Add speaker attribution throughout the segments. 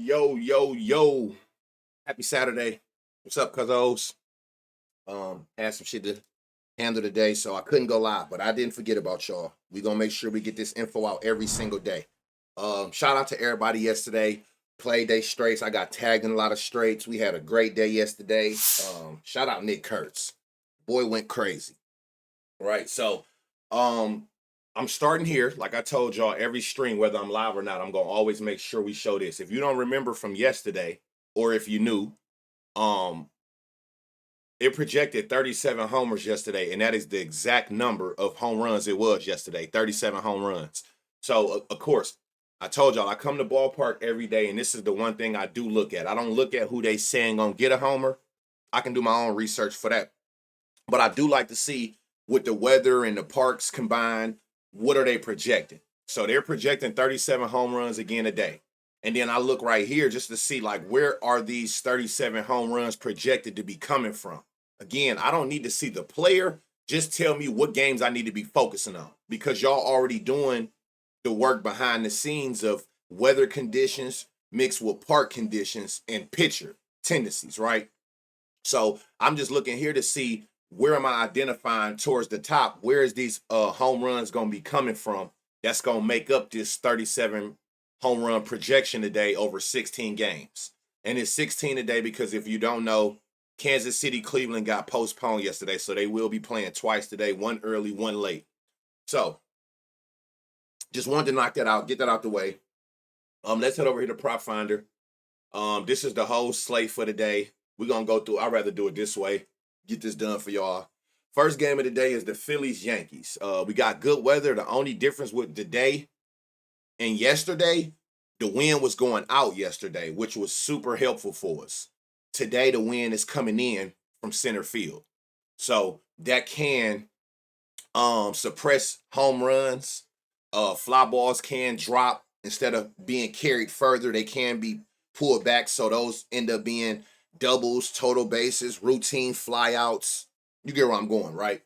Speaker 1: Yo, yo, yo. Happy Saturday. What's up, cuzos? Had some shit to handle today, so I couldn't go live, but I didn't forget about y'all. We gonna make sure we get this info out every single day. Shout out to everybody yesterday. Play day straights. I got tagged in a lot of straights. We had a great day yesterday. Shout out Nick Kurtz. Boy went crazy. Right. So I'm starting here. Like I told y'all, every stream, whether I'm live or not, I'm gonna always make sure we show this. If you don't remember from yesterday, or if you knew, um, it projected 37 homers yesterday, and that is the exact number of home runs it was yesterday. 37 home runs. So of course, I told y'all I come to ballpark every day, and this is the one thing I do look at. I don't look at who they saying gonna get a homer. I can do my own research for that. But I do like to see with the weather and the parks combined, what are they projecting? So they're projecting 37 home runs again a day. And then I look right here just to see like where are these 37 home runs projected to be coming from? Again, I don't need to see the player. Just tell me what games I need to be focusing on because y'all already doing the work behind the scenes of weather conditions mixed with park conditions and pitcher tendencies, right? So I'm just looking here to see where am I identifying towards the top? Where is these home runs going to be coming from? That's going to make up this 37 home run projection today over 16 games. And it's 16 today because if you don't know, Kansas City, Cleveland got postponed yesterday. So they will be playing twice today, one early, one late. So just wanted to knock that out, get that out the way. Let's head over here to Prop Finder. This is the whole slate for today. We're going to go through, I'd rather do it this way. Get this done for y'all. First game of the day is the Phillies Yankees. We got good weather. The only difference with today and yesterday, the wind was going out yesterday, which was super helpful for us. Today, the wind is coming in from center field. So that can suppress home runs. Fly balls can drop instead of being carried further. They can be pulled back. So those end up being doubles, total bases, routine flyouts. You get where I'm going, right?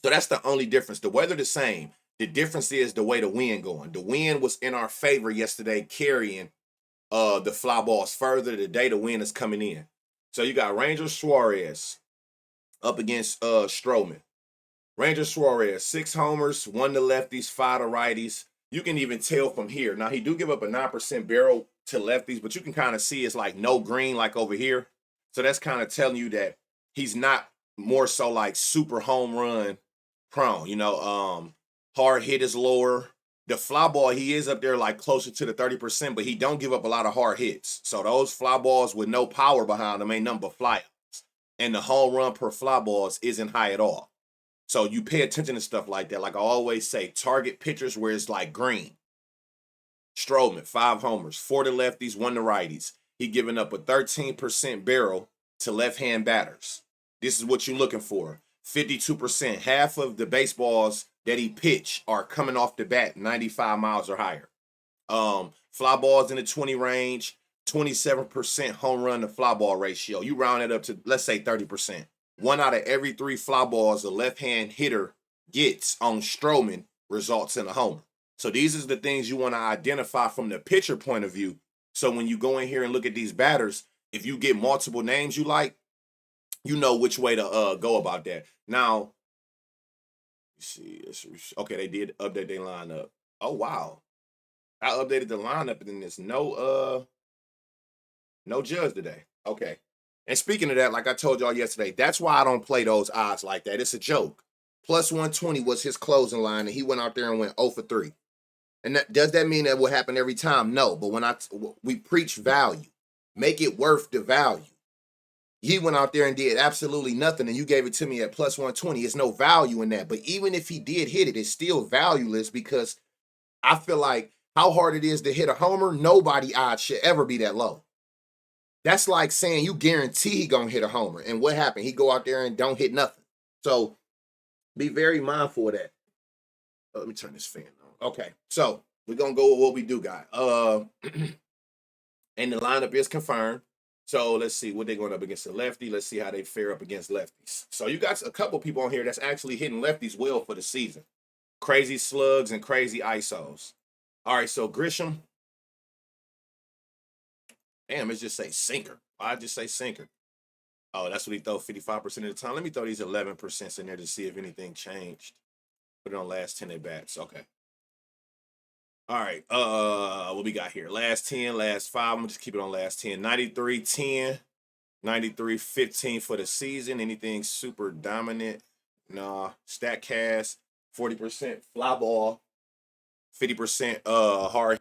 Speaker 1: So that's the only difference. The weather the same. The difference is the way the wind going. The wind was in our favor yesterday, carrying the fly balls further. Today the wind is coming in. So you got Ranger Suarez up against Stroman. Ranger Suarez, 6 homers, 1 to lefties, 5 to righties. You can even tell from here. Now, he do give up a 9% barrel to lefties, but you can kind of see it's like no green like over here. So that's kind of telling you that he's not more so like super home run prone. Hard hit is lower. The fly ball, he is up there like closer to the 30%, but he don't give up a lot of hard hits. So those fly balls with no power behind them ain't nothing but flyouts. And the home run per fly balls isn't high at all. So you pay attention to stuff like that. Like I always say, target pitchers where it's like green. Stroman, 5 homers, 4 to lefties, 1 to righties. He giving up a 13% barrel to left-hand batters. This is what you're looking for. 52%. Half of the baseballs that he pitched are coming off the bat 95 miles or higher. Fly balls in the 20 range, 27% home run to fly ball ratio. You round it up to, let's say, 30%. 1 out of every 3 fly balls a left-hand hitter gets on Stroman results in a homer. So these are the things you want to identify from the pitcher point of view. So when you go in here and look at these batters, if you get multiple names you like, you know which way to go about that. Now, see, okay, they did update their lineup. Oh wow, I updated the lineup and there's no Judge today. Okay. And speaking of that, like I told y'all yesterday, that's why I don't play those odds like that. It's a joke. Plus 120 was his closing line, and he went out there and went 0 for 3. And does that mean that will happen every time? No. But when we preach value, make it worth the value. He went out there and did absolutely nothing, and you gave it to me at plus 120. There's no value in that. But even if he did hit it, it's still valueless because I feel like how hard it is to hit a homer, nobody odds should ever be that low. That's like saying you guarantee he gonna hit a homer. And what happened? He go out there and don't hit nothing. So be very mindful of that. Let me turn this fan on. Okay. So we're gonna go with what we do got. And the lineup is confirmed. So let's see what they're going up against the lefty. Let's see how they fare up against lefties. So you got a couple people on here that's actually hitting lefties well for the season. Crazy slugs and crazy ISOs. All right, so Grisham, Damn, it just say sinker. Why just say sinker? Oh, that's what he throw 55% of the time. Let me throw these 11% in there to see if anything changed. Put it on last 10 at bats. Okay. All right. What we got here? Last 10, last 5. I'm gonna just keep it on last 10. 93, 10, 93, 15 for the season. Anything super dominant? Nah. Statcast, 40% fly ball, 50% hard.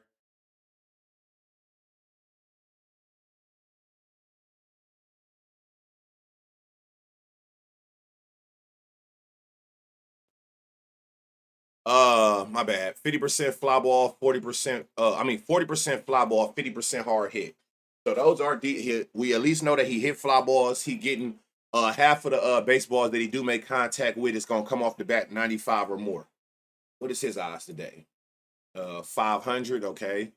Speaker 1: My bad. 50% fly ball, 40%. 40% fly ball, 50% hard hit. So those are hit. We at least know that he hit fly balls. He getting half of the baseballs that he do make contact with is gonna come off the bat 95 or more. What is his odds today? 500. Okay.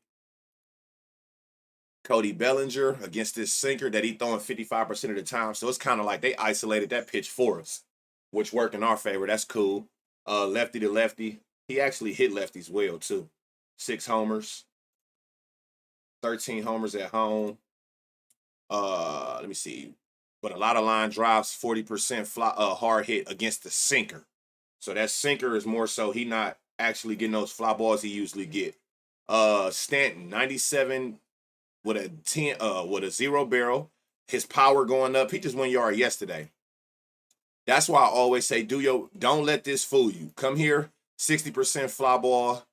Speaker 1: Cody Bellinger against this sinker that he throwing 55% of the time. So it's kind of like they isolated that pitch for us, which worked in our favor. That's cool. Lefty to lefty. He actually hit lefties well too. 6 homers, 13 homers at home. Let me see. But a lot of line drives, 40% hard hit against the sinker. So that sinker is more so he not actually getting those fly balls he usually get. Stanton, 97 with a 10 with a 0 barrel. His power going up. He just 1 yard yesterday. That's why I always say don't let this fool you. Come here, 60% fly ball,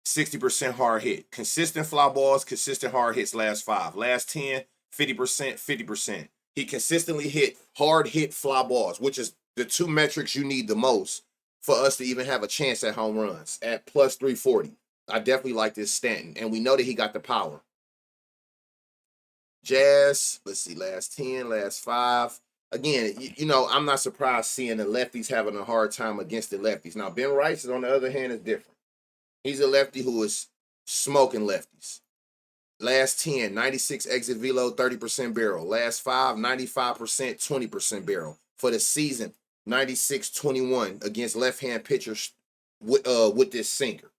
Speaker 1: 60% hard hit. Consistent fly balls, consistent hard hits last 5. Last 10, 50%, 50%. He consistently hit hard hit fly balls, which is the 2 metrics you need the most for us to even have a chance at home runs at plus 340. I definitely like this Stanton, and we know that he got the power. Jazz, let's see, last 10, last 5. Again, I'm not surprised seeing the lefties having a hard time against the lefties. Now, Ben Rice, on the other hand, is different. He's a lefty who is smoking lefties. Last 10, 96 exit velo, 30% barrel. Last 5, 95%, 20% barrel. For the season, 96-21 against left-hand pitchers with this sinker.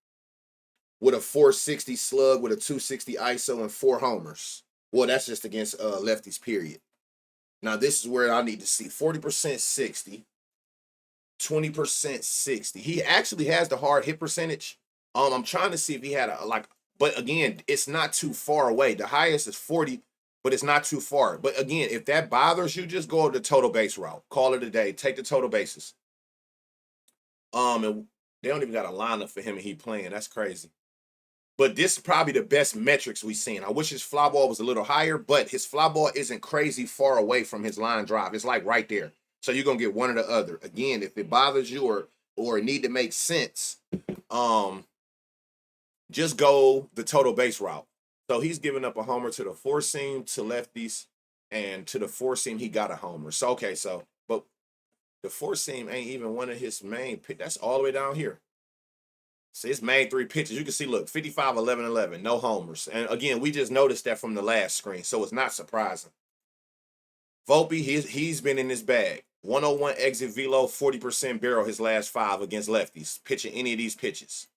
Speaker 1: With a 460 slug, with a 260 ISO, and 4 homers. Well, that's just against lefties, period. Now, this is where I need to see 40% 60, 20% 60. He actually has the hard hit percentage. I'm trying to see if he had but again, it's not too far away. The highest is 40, but it's not too far. But again, if that bothers you, just go the total base route. Call it a day. Take the total bases. And they don't even got a lineup for him and he playing. That's crazy. But this is probably the best metrics we've seen. I wish his fly ball was a little higher, but his fly ball isn't crazy far away from his line drive. It's like right there. So you're gonna get one or the other. Again, if it bothers you or need to make sense, just go the total base route. So he's giving up a homer to the 4-seam, to lefties, and to the 4-seam he got a homer. So okay, but the 4-seam ain't even one of his main pitch. That's all the way down here. So his main 3 pitches, you can see, look, 55, 11, 11, no homers. And again, we just noticed that from the last screen, so it's not surprising. Volpe, he's been in this bag. 101 exit velo, 40% barrel his last 5 against lefties, pitching any of these pitches.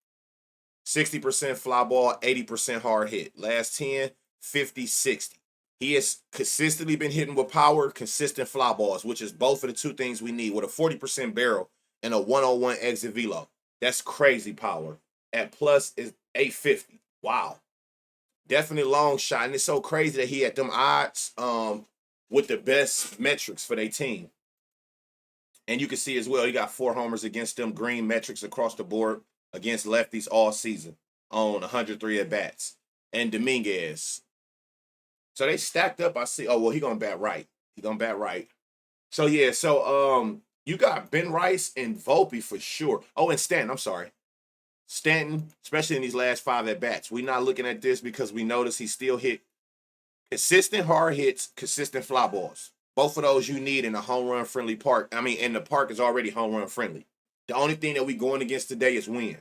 Speaker 1: 60% fly ball, 80% hard hit. Last 10, 50, 60. He has consistently been hitting with power, consistent fly balls, which is both of the 2 things we need, with a 40% barrel and a 101 exit velo. That's crazy power. At plus is 850. Wow. Definitely long shot. And it's so crazy that he had them odds with the best metrics for their team. And you can see as well, he got 4 homers against them green metrics across the board against lefties all season on 103 at-bats. And Dominguez. So they stacked up. I see. Oh, well, he going to bat right. So, yeah. So, you got Ben Rice and Volpe for sure. Oh, and Stanton. I'm sorry. Stanton, especially in these last 5 at-bats. We're not looking at this because we notice he still hit consistent hard hits, consistent fly balls. Both of those you need in a home run friendly park. And the park is already home run friendly. The only thing that we going against today is win.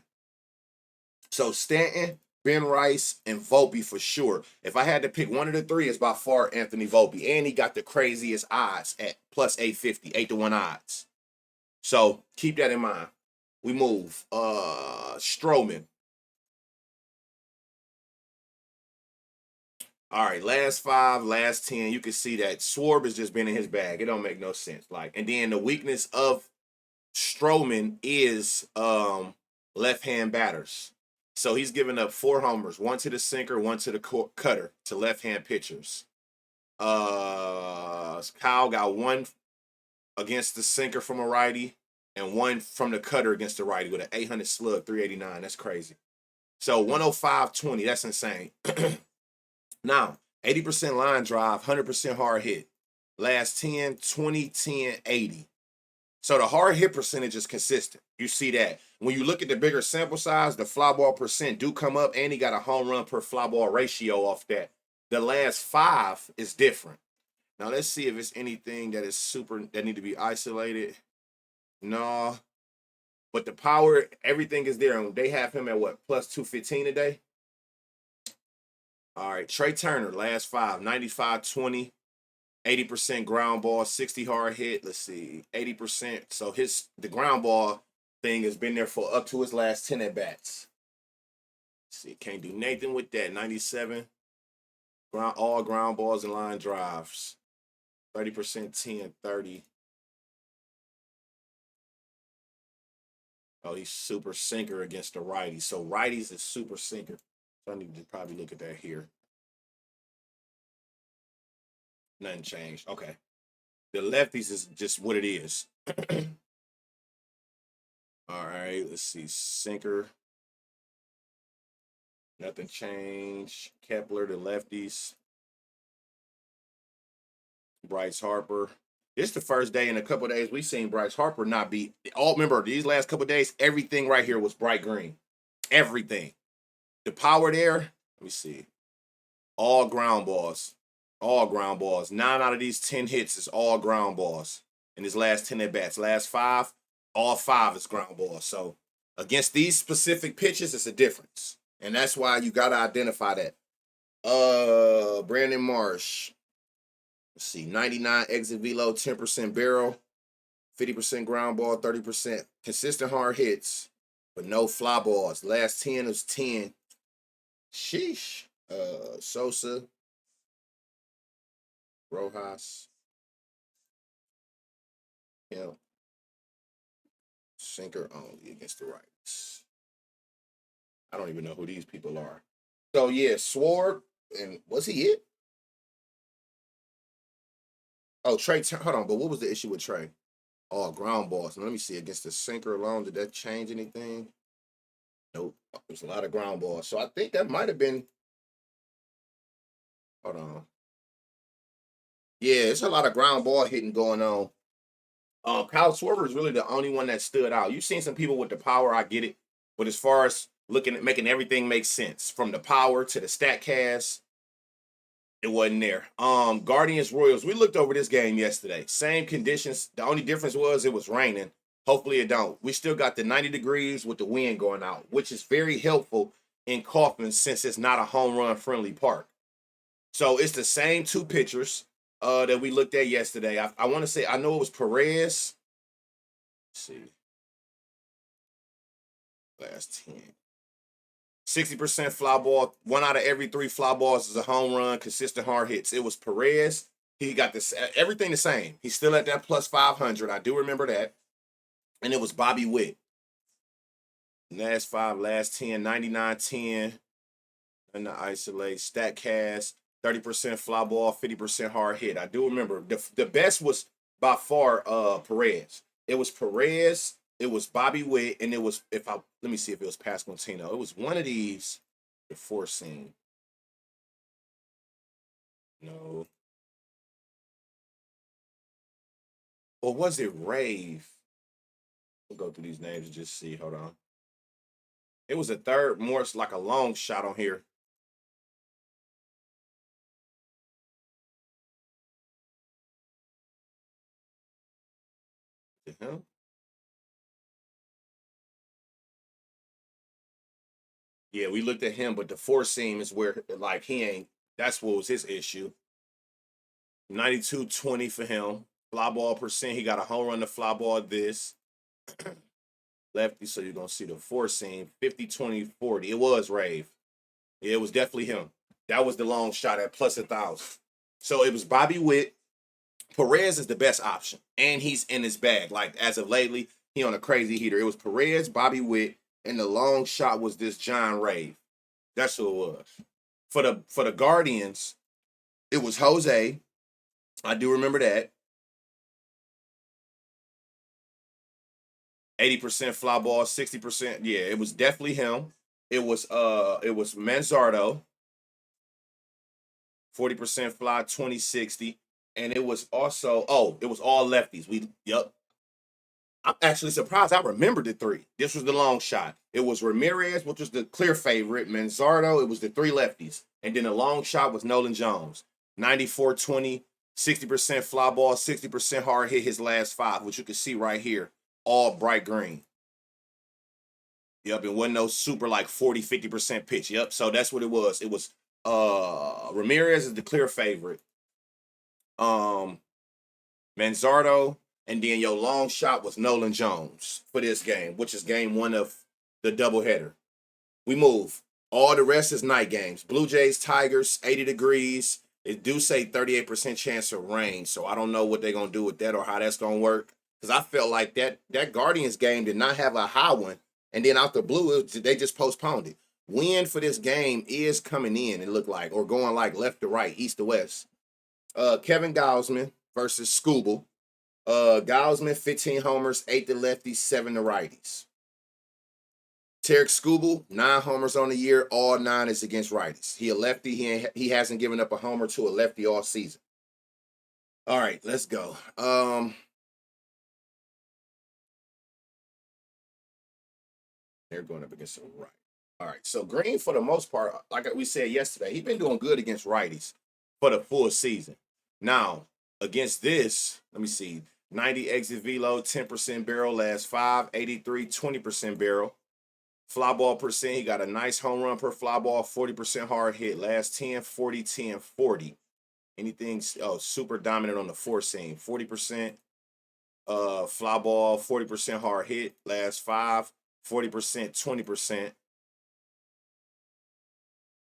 Speaker 1: So Stanton, Ben Rice, and Volpe for sure. If I had to pick one of the 3, it's by far Anthony Volpe. And he got the craziest odds at plus 850, 8-1 odds. So keep that in mind. We move. Stroman. All right, last 5, last 10. You can see that Swarb has just been in his bag. It don't make no sense. And then the weakness of Stroman is left-hand batters. So he's given up 4 homers, 1 to the sinker, 1 to the cutter, to left-hand pitchers. Kyle got 1 against the sinker from a righty and 1 from the cutter against the righty with an 800 slug, 389. That's crazy. So 105-20. That's insane. Now, 80% line drive, 100% hard hit. Last 10, 20, 10, 80. So the hard hit percentage is consistent. You see that. When you look at the bigger sample size, the fly ball percent do come up, and he got a home run per fly ball ratio off that. The last 5 is different. Now let's see if it's anything that is that need to be isolated. No. But the power, everything is there. And they have him at what, plus 215 today? All right, Trey Turner, last 5, 95-20, 80% ground ball, 60 hard hit. Let's see, 80%. So the ground ball thing has been there for up to his last 10 at-bats. Let's see, can't do nothing with that. 97, all ground balls and line drives. 30%, 10, 30. Oh, he's super sinker against the righties. So righties is super sinker. So I need to probably look at that here. Nothing changed. Okay. The lefties is just what it is. All right. Let's see. Sinker. Nothing changed. Kepler, the lefties. Bryce Harper. This is the first day in a couple of days we've seen Bryce Harper not be. Remember, these last couple of days, everything right here was bright green. Everything. The power there, let me see. All ground balls. All ground balls. 9 out of these 10 hits is all ground balls in his last 10 at-bats. Last 5, all 5 is ground balls. So against these specific pitches, it's a difference. And that's why you got to identify that. Brandon Marsh. Let's see. 99 exit velo, 10% barrel, 50% ground ball, 30% consistent hard hits, but no fly balls. Last 10 was 10. Sheesh. Sosa. Rojas. Yeah. Sinker only against the rights. I don't even know who these people are. So yeah, Sword, and was he it? Oh, Trey, hold on, but what was the issue with Trey? Oh, ground balls. Now, let me see. Against the sinker alone, did that change anything? Nope. There's a lot of ground balls. So I think that might have been. Hold on. Yeah, it's a lot of ground ball hitting going on. Kyle Schwarber is really the only one that stood out. You've seen some people with the power, I get it. But as far as looking at making everything make sense, from the power to the stat cast, it wasn't there. Guardians Royals, we looked over this game yesterday. Same conditions. The only difference was it was raining. Hopefully it don't. We still got the 90 degrees with the wind going out, which is very helpful in Kaufman since it's not a home run friendly park. So it's the same 2 pitchers that we looked at yesterday. I want to say, I know it was Perez. Let's see. Last 10. 60% fly ball. 1 out of every 3 fly balls is a home run, consistent hard hits. It was Perez. He got this everything the same. He's still at that plus 500. I do remember that. And it was Bobby Witt. Last 5, last 10, 99-10. And the isolate. StatCast. 30% fly ball, 50% hard hit. I do remember. The best was by far Perez. It was Perez. It was Bobby Witt, and it was let me see if it was Pasquantino. It was one of these, the 4 seam. No. Or was it Rave? We'll go through these names and just see. Hold on. It was a third, more like a long shot on here. The hell? Yeah, we looked at him, but the 4 seam is where, like, he ain't. That's what was his issue. 92-20 for him. Fly ball percent. He got a home run to fly ball this. Lefty, so you're going to see the 4 seam. 50-20-40. It was Rave. Yeah, it was definitely him. That was the long shot at plus 1,000. So it was Bobby Witt. Perez is the best option, and he's in his bag. Like as of lately, he on a crazy heater. It was Perez, Bobby Witt, and the long shot was this John Rave. That's who it was. For the Guardians, it was Jose. I do remember that. 80% fly ball, 60%. Yeah, it was definitely him. It was Manzardo, 40% fly, 20-60. And it was also, it was all lefties. Yep. I'm actually surprised I remembered the three. This was the long shot. It was Ramirez, which was the clear favorite. Manzardo, it was the three lefties. And then the long shot was Nolan Jones. 94-20, 60% fly ball, 60% hard hit his last five, which you can see right here. All bright green. Yep, it wasn't no super like 40, 50% pitch. Yep, so that's what it was. It was Ramirez is the clear favorite. Manzardo, and then your long shot was Nolan Jones for this game, which is game one of the doubleheader. We move. All the rest is night games. Blue Jays, Tigers, 80 degrees. It do say 38% chance of rain, so I don't know what they're going to do with that or how that's going to work. Because I felt like that Guardians game did not have a high one, and then out the blue, they just postponed it. Wind for this game is coming in, it looked like, or going like left to right, east to west. Kevin Gausman versus Scooble. Gausman, 15 homers, 8 to lefties, 7 to righties. Tarek Skubal, 9 homers on the year, all 9 is against righties. He a lefty. He hasn't given up a homer to a lefty all season. All right, let's go. They're going up against the right. All right, so Green, for the most part, like we said yesterday, he's been doing good against righties for the full season. Now, against this, let me see, 90 exit velo, 10% barrel last 5, 83, 20% barrel. Fly ball percent, he got a nice home run per fly ball, 40% hard hit. Last 10, 40, 10, 40. Anything, super dominant on the four seam. 40% fly ball, 40% hard hit. Last 5, 40%, 20%.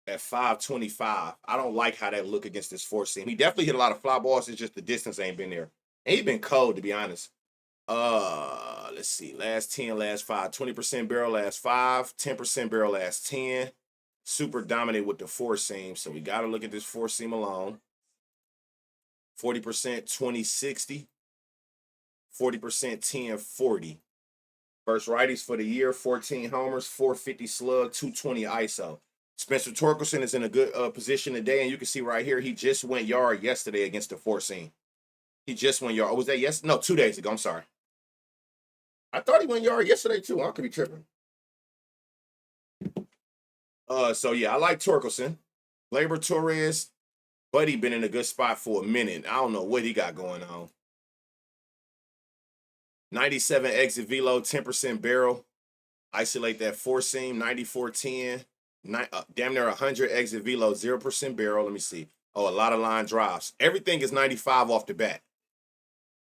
Speaker 1: At 525. I don't like how that look against this four seam. He definitely hit a lot of fly balls. It's just the distance ain't been there. And he been cold, to be honest. Let's see. Last 10, last 5. 20% barrel last 5. 10% barrel last 10. Super dominant with the four seam. So we got to look at this four seam alone. 40%, 20-60. 40%, 10-40. First righties for the year, 14 homers, 450 slug, 220 ISO. Spencer Torkelson is in a good position today, and you can see right here, he just went yard yesterday against the four seam. He just went yard. Was that yes? No, 2 days ago. I'm sorry. I thought he went yard yesterday too. I could be tripping. So yeah, I like Torkelson. Gleyber Torres, Buddy been in a good spot for a minute. I don't know what he got going on. 97 exit velo, 10% barrel. Isolate that four seam, 94-10. Damn near 100 exit velo, 0% barrel. Let me see. Oh, a lot of line drives. Everything is 95 off the bat.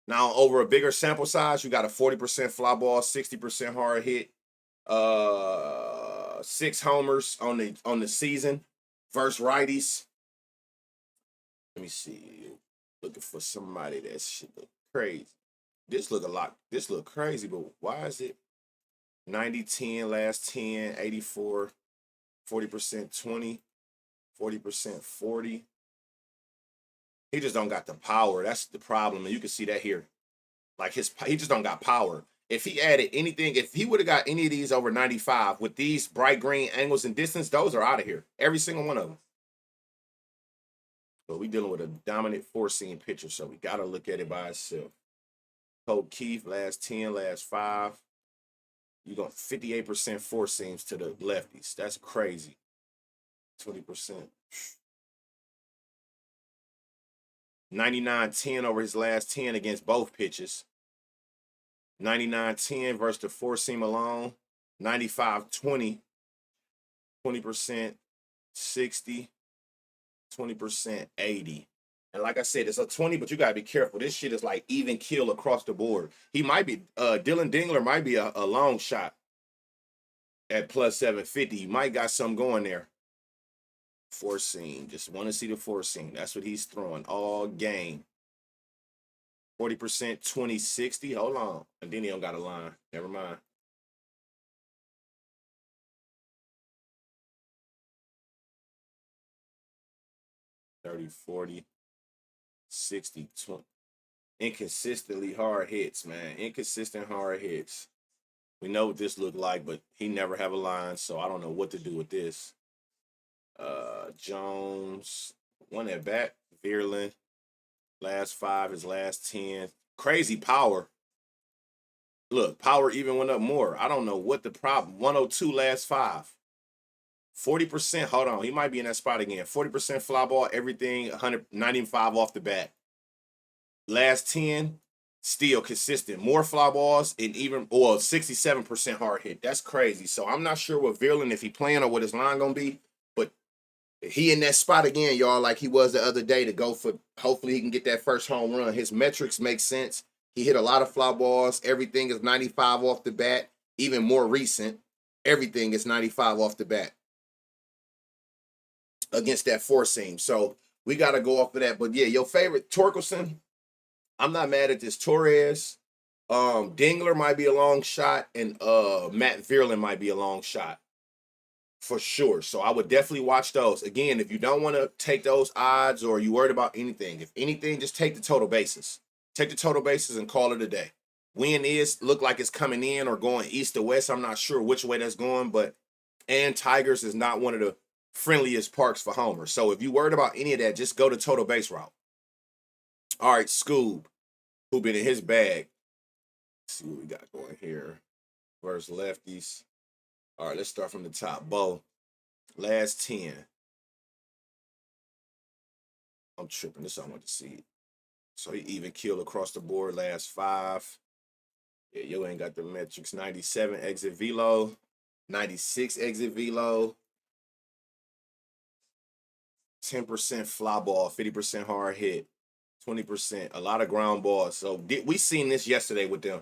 Speaker 1: Now, over a bigger sample size, you got a 40% fly ball, 60% hard hit, 6 homers on the season versus righties. Let me see. Looking for somebody that shit look crazy. This look crazy, but why is it 90-10, last 10, 84, 40% 20, 40% 40. He just don't got the power. That's the problem. And you can see that here. Like he just don't got power. If he added anything, if he would have got any of these over 95 with these bright green angles and distance, those are out of here. Every single one of them. But we dealing with a dominant four seam pitcher, so we got to look at it by itself. Cole Keith, last 10, last 5. You got 58% four seams to the lefties. That's crazy. 20%. 99-10 over his last 10 against both pitches. 99-10 versus the four seam alone. 95-20. 20% 60. 20% 80. And like I said, it's a 20, but you got to be careful. This shit is like even kill across the board. He might be, Dylan Dingler might be a long shot at plus 750. You might got something going there. Four seam. Just want to see the four seam. That's what he's throwing all game. 40%, 20, 60. Hold on. And then he don't got a line. Never mind. $30, $40, $60, $20. Inconsistently hard hits, man. Inconsistent hard hits. We know what this looked like, but he never have a line, so I don't know what to do with this. Jones, one at bat. Veerlin, last 5, his last 10. Crazy power. Look, power even went up more. I don't know what the problem. 102 last 5. 40%. Hold on, he might be in that spot again. 40% fly ball, everything. 195 off the bat. Last 10, still consistent. More fly balls and even 67% hard hit. That's crazy. So I'm not sure what Veerlin, if he playing or what his line gonna be, but he in that spot again, y'all, like he was the other day to go for. Hopefully he can get that first home run. His metrics make sense. He hit a lot of fly balls. Everything is 95 off the bat. Even more recent, everything is 95 off the bat against that four seam. So we got to go off of that. But yeah, your favorite Torkelson. I'm not mad at this. Torres, Dingler might be a long shot, and Matt Veerlin might be a long shot for sure. So I would definitely watch those. Again, if you don't want to take those odds or you worried about anything, if anything, just take the total bases. Take the total bases and call it a day. Wind look like it's coming in or going east to west. I'm not sure which way that's going, but Tigers is not one of the friendliest parks for homers. So if you worried about any of that, just go to total base route. All right, Scoob, who been in his bag. Let's see what we got going here. Versus lefties. All right, let's start from the top. Bo, last 10. I'm tripping. This I want to see. So he even killed across the board last 5. Yeah, you ain't got the metrics. 97 exit velo. 96 exit velo. 10% fly ball. 50% hard hit. 20%. A lot of ground balls. So we seen this yesterday with them.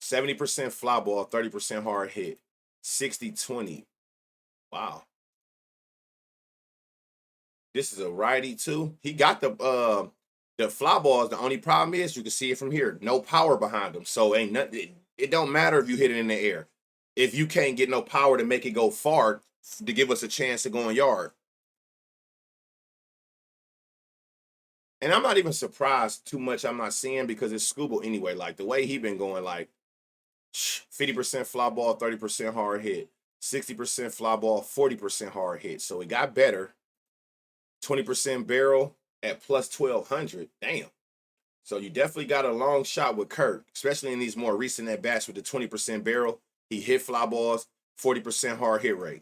Speaker 1: 70% fly ball. 30% hard hit. 60-20. Wow. This is a righty too. He got the fly balls. The only problem is you can see it from here. No power behind them. So ain't nothing. It don't matter if you hit it in the air. If you can't get no power to make it go far to give us a chance to go in yard. And I'm not even surprised too much I'm not seeing because it's Scooble anyway. Like the way he been going, like 50% fly ball, 30% hard hit, 60% fly ball, 40% hard hit. So it got better. 20% barrel at plus 1200. Damn. So you definitely got a long shot with Kirk, especially in these more recent at bats with the 20% barrel. He hit fly balls, 40% hard hit rate.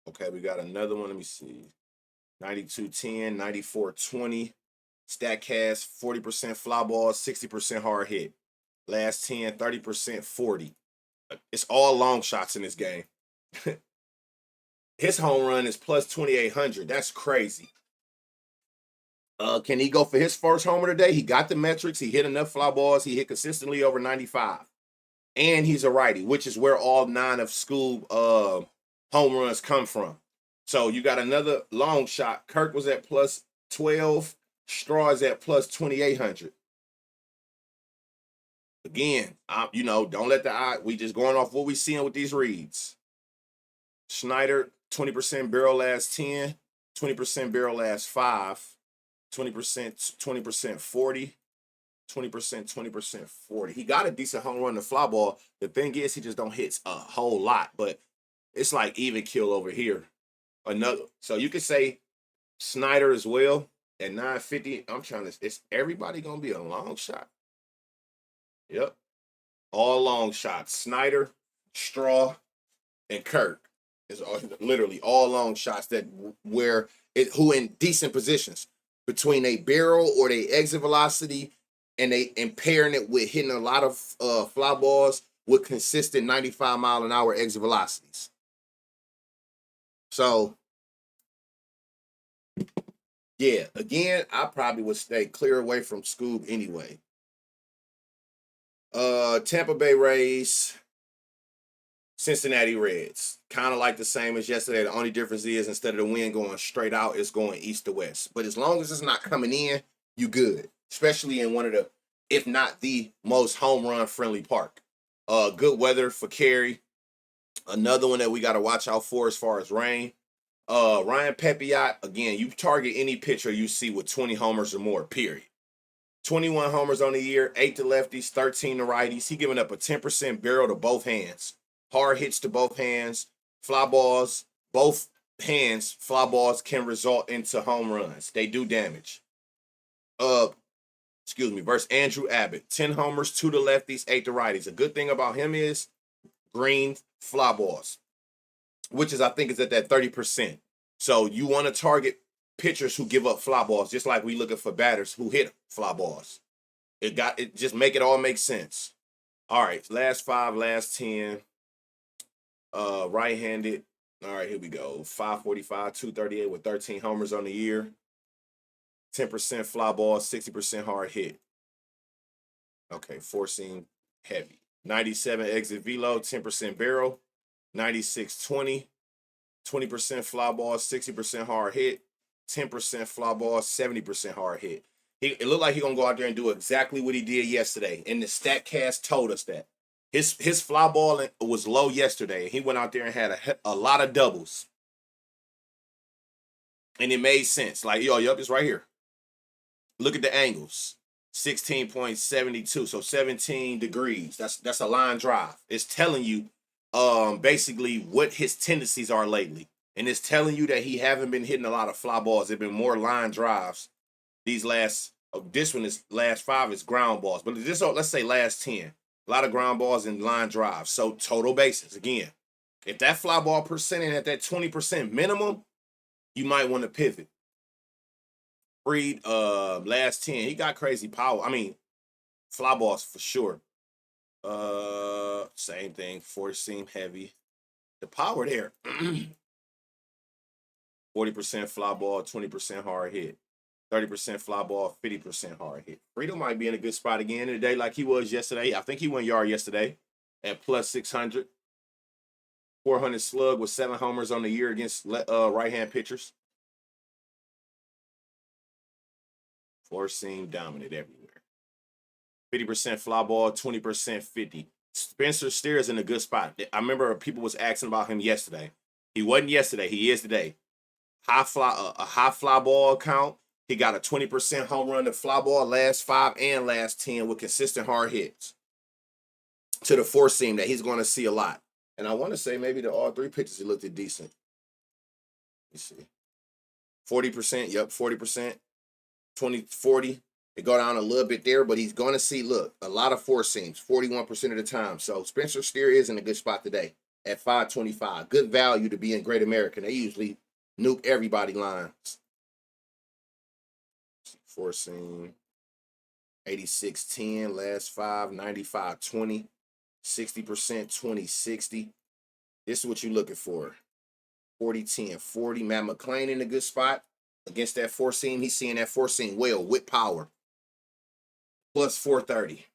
Speaker 1: Okay, we got another one. Let me see. 92-10, 94-20. Statcast, 40% fly balls, 60% hard hit. Last 10, 30%, 40. It's all long shots in this game. His home run is plus 2,800. That's crazy. Can he go for his first homer today? He got the metrics. He hit enough fly balls. He hit consistently over 95. And he's a righty, which is where all 9 of Scoob home runs come from. So you got another long shot. Kirk was at plus 12. Straw is at plus 2,800. Again, don't let the eye. We just going off what we seeing with these reads. Schneider, 20% barrel last 10, 20% barrel last 5, 20%, 40, 20%, 20%, 40. He got a decent home run to fly ball. The thing is, he just don't hit a whole lot, but it's like even kill over here. So you could say Snyder as well at 950. It's everybody gonna be a long shot. Yep. All long shots. Snyder, Straw, and Kirk is literally all long shots who in decent positions between a barrel or they exit velocity and pairing it with hitting a lot of fly balls with consistent 95-mile-an-hour exit velocities. So yeah, again, I probably would stay clear away from Scoob anyway. Tampa Bay Rays, Cincinnati Reds. Kind of like the same as yesterday. The only difference is instead of the wind going straight out, it's going east to west. But as long as it's not coming in, you good. Especially in one of the, if not the most home run friendly park. Good weather for Cary. Another one that we got to watch out for as far as rain. Ryan Pepiot, again, you target any pitcher you see with 20 homers or more, period. 21 homers on the year, 8 to lefties, 13 to righties. He giving up a 10% barrel to both hands. Hard hits to both hands. Fly balls, both hands, fly balls can result into home runs. They do damage. Versus Andrew Abbott. 10 homers, 2 to lefties, 8 to righties. A good thing about him is green fly balls, which is, I think, is at that 30%. So you want to target pitchers who give up fly balls, just like we looking for batters who hit fly balls. It just make it all make sense. All right, last 5, last 10. Right-handed. All right, here we go. 545, 238 with 13 homers on the year. 10% fly ball, 60% hard hit. Okay, four-seam heavy. 97 exit velo, 10% barrel. 96-20. 20% fly ball, 60% hard hit. 10% fly ball, 70% hard hit. It looked like he's going to go out there and do exactly what he did yesterday. And the StatCast told us that. His fly ball was low yesterday. He went out there and had a lot of doubles. And it made sense. Like, yup, it's right here. Look at the angles. 16.72, so 17 degrees. That's a line drive. It's telling you basically what his tendencies are lately. And it's telling you that he haven't been hitting a lot of fly balls. It's been more line drives. This one is last 5 is ground balls. But let's say last 10. A lot of ground balls and line drives. So total bases. Again, if that fly ball percentage at that 20% minimum, you might want to pivot. Freed, last 10. He got crazy power. I mean, fly balls for sure. Same thing. 4-seam heavy. The power there. 40% fly ball, 20% hard hit. 30% fly ball, 50% hard hit. Freedom might be in a good spot again today like he was yesterday. I think he went yard yesterday at plus 600. 400 slug with 7 homers on the year against right-hand pitchers. Four-seam dominant everywhere. 50% fly ball, 20% 50. Spencer Steer's in a good spot. I remember people was asking about him yesterday. He wasn't yesterday. He is today. A high fly ball count. He got a 20% home run to fly ball last 5 and last 10 with consistent hard hits to the four-seam that he's going to see a lot. And I want to say maybe all 3 pitches he looked at decent. Let me see. 40%. Yep, 40%. 40. It go down a little bit there, but he's going to see, look, a lot of four-seams, 41% of the time. So Spencer Steer is in a good spot today at 525. Good value to be in Great American. They usually nuke everybody lines. Four-seam, 86-10, last 5, 95-20, 60%, 20-60. This is what you're looking for. 40-10, 40. Matt McClain in a good spot against that four-seam. He's seeing that four-seam well with power. Plus 430.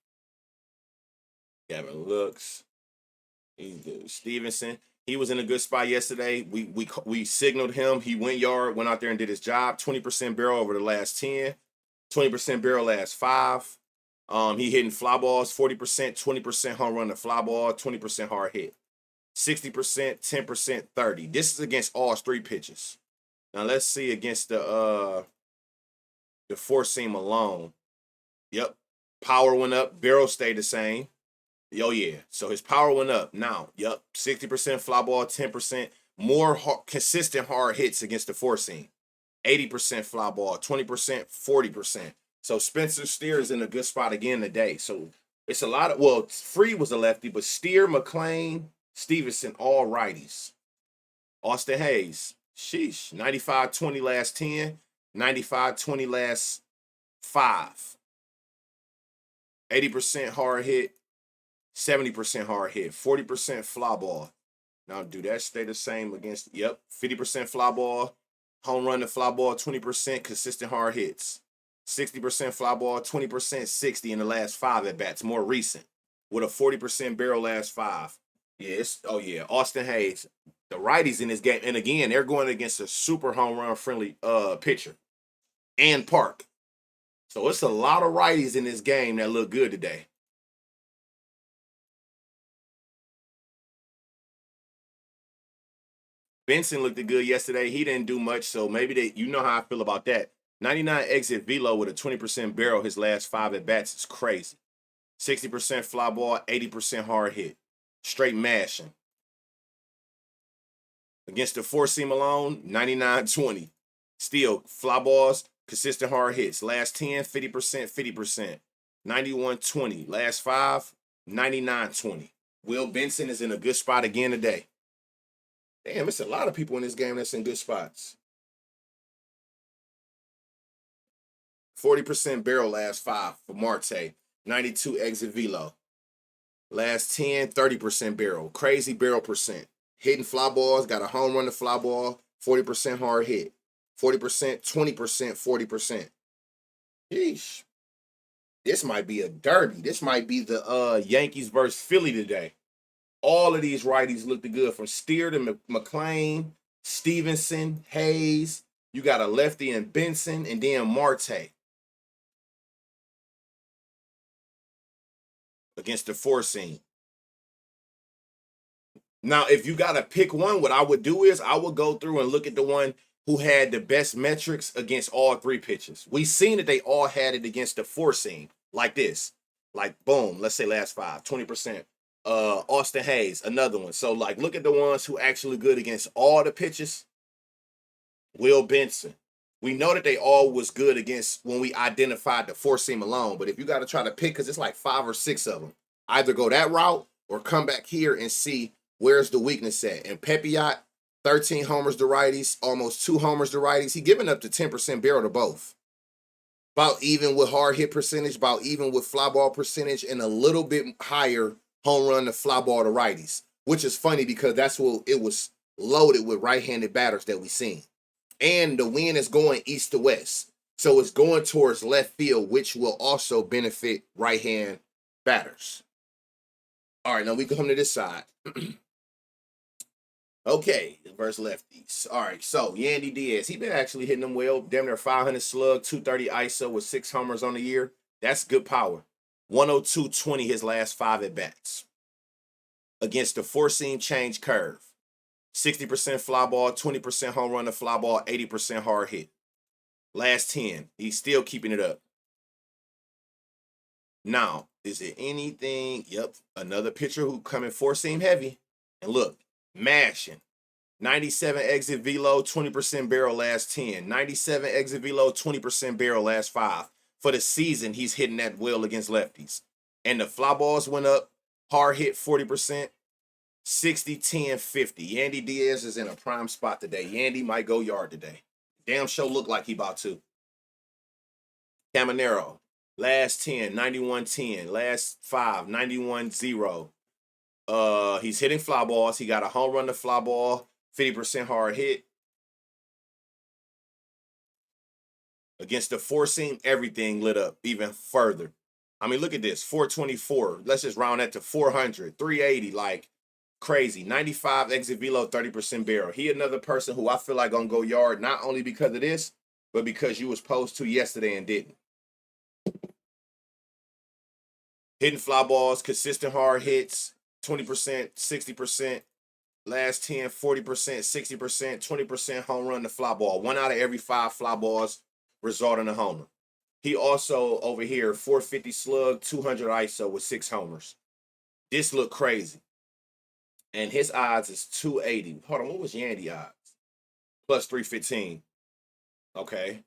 Speaker 1: Gavin looks. He's good. Stevenson. He was in a good spot yesterday. We signaled him. He went yard, went out there and did his job. 20% barrel over the last 10. 20% barrel last 5. He hitting fly balls 40%, 20% home run to fly ball, 20% hard hit. 60%, 10%, 30. This is against all 3 pitches. Now let's see against the four-seam alone. Yep. Power went up. Barrel stayed the same. Oh, yeah. So his power went up. Now, yep. 60% fly ball, 10%. More consistent hard hits against the four-seam. 80% fly ball, 20%, 40%. So Spencer Steer is in a good spot again today. So it's a lot of, Free was a lefty, but Steer, McClain, Stevenson, all righties. Austin Hayes, sheesh, 95-20 last 10, 95-20 last 5. 80% hard hit, 70% hard hit, 40% fly ball. Now, do that stay the same against, 50% fly ball, home run to fly ball, 20% consistent hard hits. 60% fly ball, 20%, 60 in the last 5 at-bats, more recent. with a 40% barrel last 5. Yeah, Austin Hayes. The righties in this game, and again, they're going against a super home run friendly pitcher and Park. So it's a lot of righties in this game that look good today. Benson looked good yesterday. He didn't do much, so maybe you know how I feel about that. 99 exit velo with a 20% barrel his last 5 at bats is crazy. 60% fly ball, 80% hard hit. Straight mashing. Against the 4-seam alone, 99-20. Still, fly balls, consistent hard hits. Last 10, 50%, 50%. 91-20. Last 5, 99-20. Will Benson is in a good spot again today. Damn, it's a lot of people in this game that's in good spots. 40% barrel last 5 for Marte. 92 exit velo. Last 10, 30% barrel. Crazy barrel percent. Hitting fly balls, got a home run to fly ball, 40% hard hit. 40%, 20%, 40%. Yeesh. This might be a derby. This might be the Yankees versus Philly today. All of these righties looked good, from Steer to McClain, Stevenson, Hayes. You got a lefty in Benson, and then Marte. Against the 4-seam. Now, if you got to pick one, what I would do is I would go through and look at the one who had the best metrics against all 3 pitches. We seen that they all had it against the 4-seam, like this. Like, boom, let's say last 5, 20%. Austin Hayes, another one. So, like, look at the ones who actually good against all the pitches. Will Benson. We know that they all was good against when we identified the 4-seam alone, but if you got to try to pick, because it's like 5 or 6 of them, either go that route or come back here and see where's the weakness at. And Pepiot, 13 homers to righties, almost 2 homers to righties. He giving up to 10% barrel to both. About even with hard hit percentage, about even with fly ball percentage, and a little bit higher home run to fly ball to righties, which is funny because that's what it was loaded with right-handed batters that we seen. And the wind is going east to west. So it's going towards left field, which will also benefit right-hand batters. All right, now we come to this side. Okay, versus lefties. All right, so Yandy Diaz, he been actually hitting them well. Damn near 500 slug, 230 ISO with 6 homers on the year. That's good power. 102-20 his last 5 at bats. Against the 4-seam change curve. 60% fly ball, 20% home run to fly ball, 80% hard hit. Last 10, he's still keeping it up. Now, is it anything? Yep, another pitcher who coming 4-seam heavy. And look, mashing. 97 exit velo, 20% barrel last 10. 97 exit velo, 20% barrel last 5. For the season, he's hitting that well against lefties. And the fly balls went up, hard hit 40%. 60, 10, 50. Yandy Diaz is in a prime spot today. Yandy might go yard today. Damn show look like he about to. Caminero, last 10, 91-10. Last 5, 91-0. He's hitting fly balls. He got a home run to fly ball, 50% hard hit. Against the 4-seam, everything lit up even further. I mean, look at this, 424. Let's just round that to 400, 380, like crazy. 95 exit velo, 30% barrel. He another person who I feel like gonna go yard, not only because of this, but because you was supposed to yesterday and didn't. Hitting fly balls, consistent hard hits, 20%, 60%. Last 10, 40%, 60%, 20% home run to fly ball. 1 out of every 5 fly balls result in a homer. He also, over here, 450 slug, 200 ISO with 6 homers. This look crazy. And his odds is 280. Hold on, what was Yandy odds? Plus 315. Okay.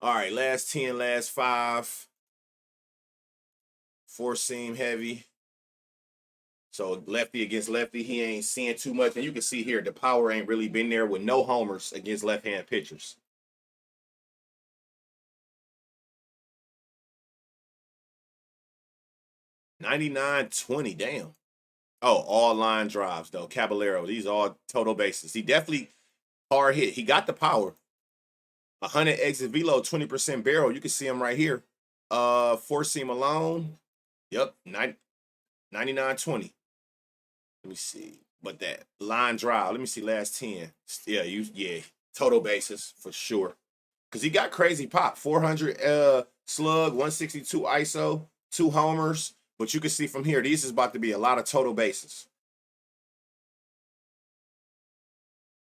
Speaker 1: All right, last 10, last 5. 4-seam heavy. So lefty against lefty, he ain't seeing too much. And you can see here, the power ain't really been there with no homers against left-hand pitchers. $99.20, damn. Oh, all line drives, though. Caballero, these are all total bases. He definitely hard hit. He got the power. 100 exit velo, 20% barrel. You can see him right here. 4-seam alone. Yep, 99-20. Let me see. But that line drive, let me see, last 10. Yeah, total bases for sure. Because he got crazy pop. 400 slug, 162 ISO, 2 homers. But you can see from here, these is about to be a lot of total bases.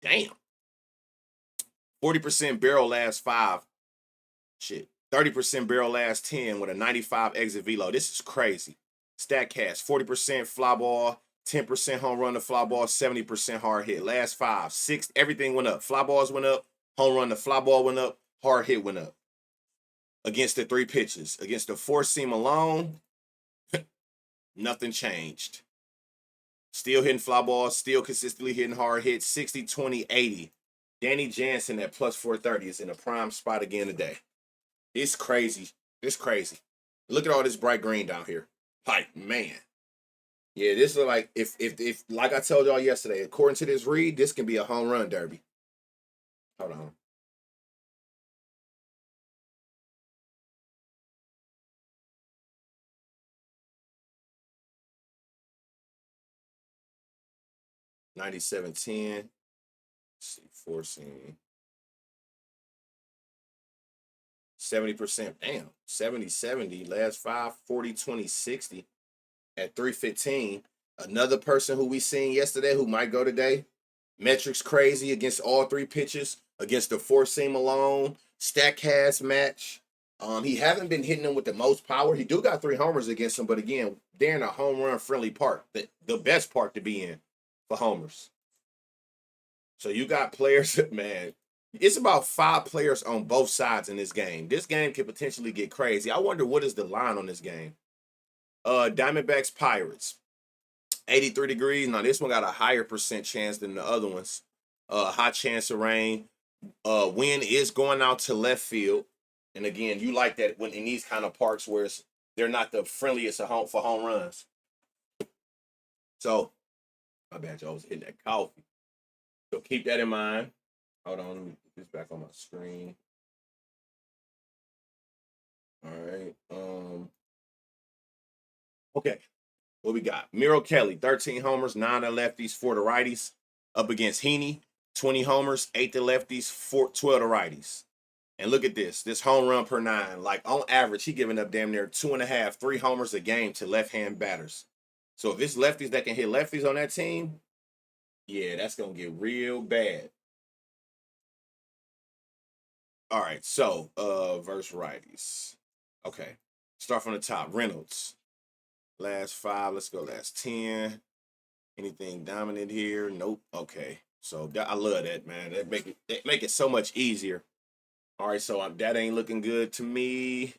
Speaker 1: Damn. 40% barrel last 5. Shit. 30% barrel last 10 with a 95 exit velo. This is crazy. Statcast, 40% fly ball, 10% home run to fly ball, 70% hard hit. Last 5, 6, everything went up. Fly balls went up, home run to fly ball went up, hard hit went up. Against the 3 pitches. Against the 4-seam alone, nothing changed. Still hitting fly balls, still consistently hitting hard hits, 60, 20, 80. Danny Jansen at plus 430 is in a prime spot again today. It's crazy. It's crazy. Look at all this bright green down here. Like, man. Yeah, this is like, if like I told y'all yesterday, according to this read, this can be a home run derby. Hold on. $97.10. Let's see, 4-seam. 70%. Damn. 70-70. Last 5, 40, 20, 60 at 315. Another person who we seen yesterday who might go today. Metrics crazy against all 3 pitches, against the 4-seam alone. Statcast match. He haven't been hitting them with the most power. He do got 3 homers against him, but again, they're in a home run friendly park. The best park to be in for homers. So you got players, man. It's about 5 players on both sides in this game. This game could potentially get crazy. I wonder what is the line on this game. Diamondbacks Pirates. 83 degrees. Now this one got a higher percent chance than the other ones. High chance of rain. Wind is going out to left field. And again, you like that when in these kind of parks where they're not the friendliest for home runs. So, my bad, y'all was hitting that coffee. So keep that in mind. Hold on, let me put this back on my screen. All right. Okay. What we got? Miro Kelly, 13 homers, 9 to lefties, 4 to righties. Up against Heaney, 20 homers, 8 to lefties, 12 to righties. And look at this home run per 9. Like on average, he giving up damn near 2.5, 3 homers a game to left-hand batters. So if it's lefties that can hit lefties on that team, yeah, that's gonna get real bad. All right, so versus righties. Okay. Start from the top. Reynolds. Last 5. Let's go last 10. Anything dominant here? Nope. Okay. So I love that, man. That make it so much easier. All right, so that ain't looking good to me.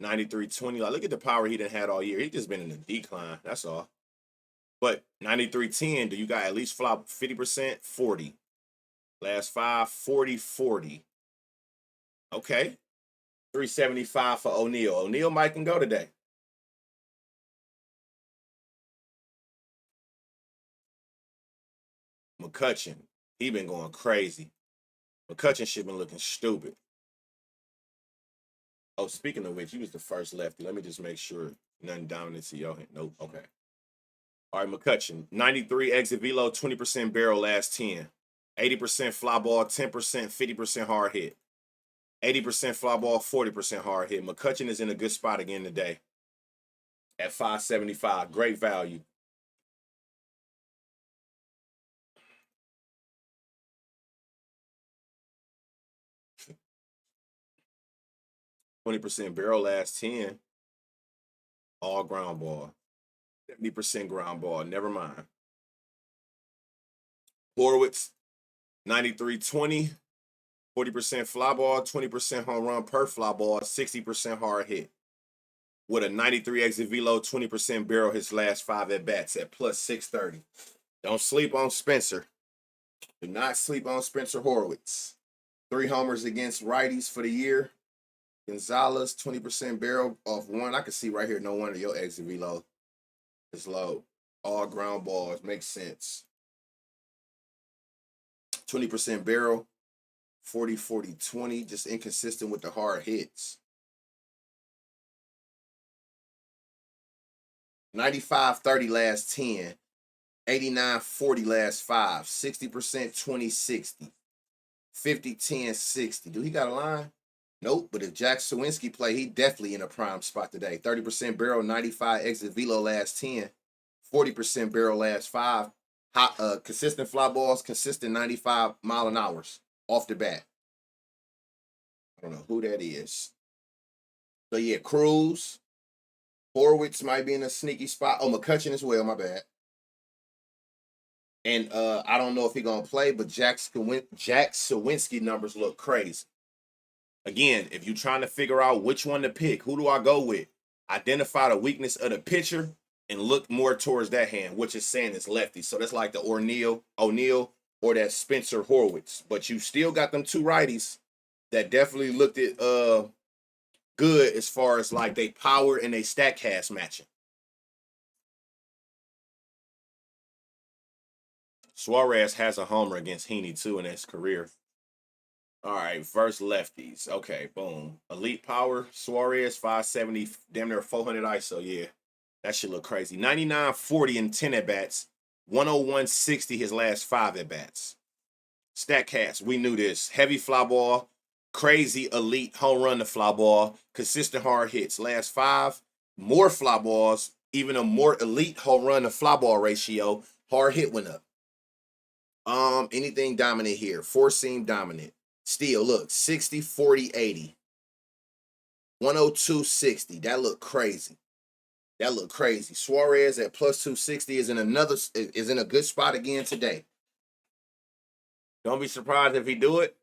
Speaker 1: 93-20. Like, look at the power he done had all year. He just been in a decline. That's all. But 93-10, do you got at least flop 50%? 40. Last 5, 40, 40. Okay. 375 for O'Neal. O'Neal might can go today. McCutcheon. He been going crazy. McCutcheon shit been looking stupid. Oh, speaking of which, he was the first lefty. Let me just make sure nothing dominant to your hand. Nope. Okay. All right, McCutcheon. 93 exit velo, 20% barrel last 10. 80% fly ball, 10%, 50% hard hit. 80% fly ball, 40% hard hit. McCutcheon is in a good spot again today at 575. Great value. %20 barrel last 10. All ground ball. 70% ground ball. Never mind. Horowitz, 93-20. 40% fly ball, 20% home run per fly ball, 60% hard hit. With a 93 exit velo, 20% barrel his last 5 at bats at plus 630. Don't sleep on Spencer. Do not sleep on Spencer Horowitz. 3 homers against righties for the year. Gonzalez, 20% barrel off 1. I can see right here, no wonder your exit velo is low. All ground balls. Makes sense. 20% barrel. 40, 40, 20. Just inconsistent with the hard hits. 95-30 last 10, 89-40 last 5, 60% 20-60, 50-10-60. Do he got a line? Nope, but if Jack Sawinski play, he definitely in a prime spot today. 30% barrel, 95 exit velo last 10, 40% barrel last 5. Hot, consistent fly balls, consistent 95 mile an hours off the bat. I don't know who that is. So yeah, Cruz, Horwitz might be in a sneaky spot. Oh, McCutcheon as well, my bad. And I don't know if he's gonna play, but Jack Sawinski numbers look crazy. Again, if you're trying to figure out which one to pick, who do I go with? Identify the weakness of the pitcher and look more towards that hand, which is saying it's lefty. So that's like the O'Neill or that Spencer Horwitz. But you still got them two righties that definitely looked at good as far as like they power and they stat cast matching. Suarez has a homer against Heaney too in his career. All right, versus lefties. Okay, boom. Elite power, Suarez, 570, damn near 400 ISO. Yeah, that should look crazy. 99-40 in 10 at-bats. 101-60 his last 5 at-bats. Statcast, we knew this. Heavy fly ball, crazy elite home run to fly ball, consistent hard hits. Last 5, more fly balls, even a more elite home run to fly ball ratio. Hard hit went up. Anything dominant here. Four seam dominant. Still, look, 60, 40, 80. 102, 60. That look crazy. That look crazy. Suarez at plus 260 is in a good spot again today. Don't be surprised if he do it,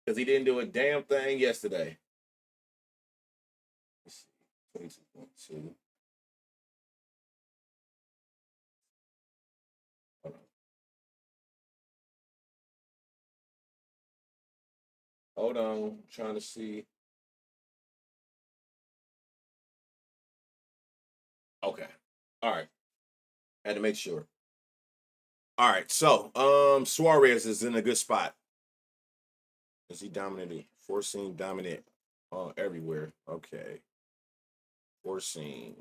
Speaker 1: because he didn't do a damn thing yesterday. Let's see. 22.2. Hold on. I'm trying to see. Okay. All right. Had to make sure. All right. So, Suarez is in a good spot. Is he dominating? Four seam dominant everywhere. Okay. Four seam.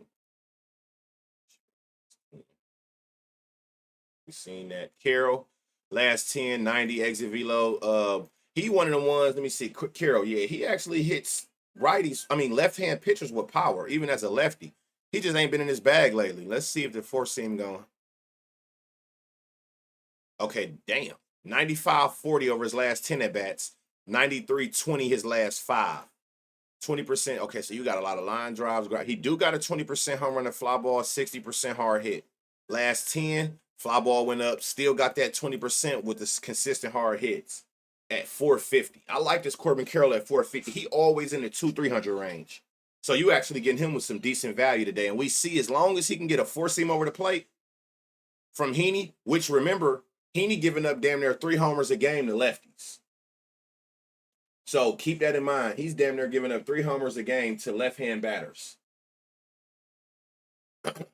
Speaker 1: We seen that. Carroll, last 10, 90 exit velo. He one of the ones, let me see. Carroll, yeah, he actually hits left-hand pitchers with power, even as a lefty. He just ain't been in his bag lately. Let's see if the four seam going. Okay, damn. 95-40 over his last 10 at-bats. 93-20 his last 5. 20%. Okay, so you got a lot of line drives. He do got a 20% home run to fly ball, 60% hard hit. Last 10, fly ball went up. Still got that 20% with the consistent hard hits at 450. I like this Corbin Carroll at 450. He always in the 200-300 range. So you actually getting him with some decent value today. And we see as long as he can get a four seam over the plate from Heaney, which remember, Heaney giving up damn near 3 homers a game to lefties. So keep that in mind. He's damn near giving up 3 homers a game to left-hand batters. Let's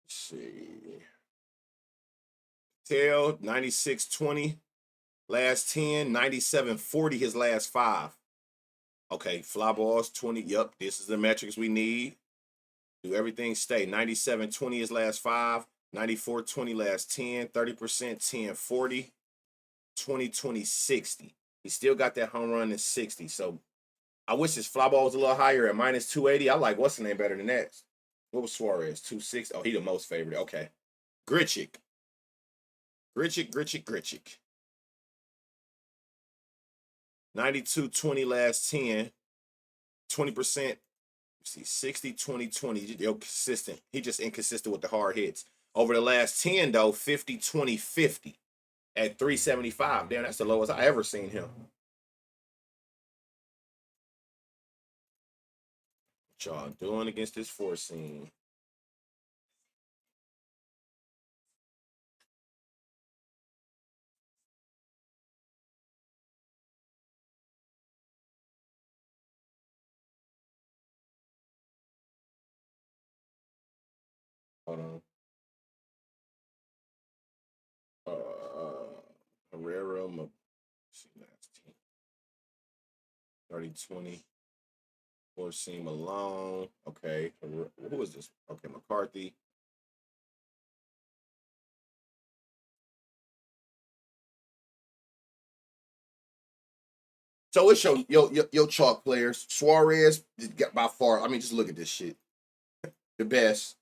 Speaker 1: see. Tail, 96-20. Last 10, 97-40 his last 5. Okay, fly balls, 20. Yep, this is the metrics we need. Do everything stay. 97-20 his last 5. 94-20 last 10. 30%, 10-40. 20-20-60. He still got that home run in 60. So I wish his fly ball was a little higher at minus 280. I like what's the name better than that. What was Suarez? 260. Oh, he the most favorite. Okay. Grichuk. 92-20 last 10. 20%. See, 60-20-20. Yo, consistent. He just inconsistent with the hard hits. Over the last 10, though, 50-20-50 at 375. Damn, that's the lowest I ever seen him. What y'all doing against this four seam? Hold on. Terrell, see, last team. 30-20. Four-seam Malone. Okay. Who is this? Okay, McCarthy. So it's your chalk players. Suarez got by far. I mean, just look at this shit. The best.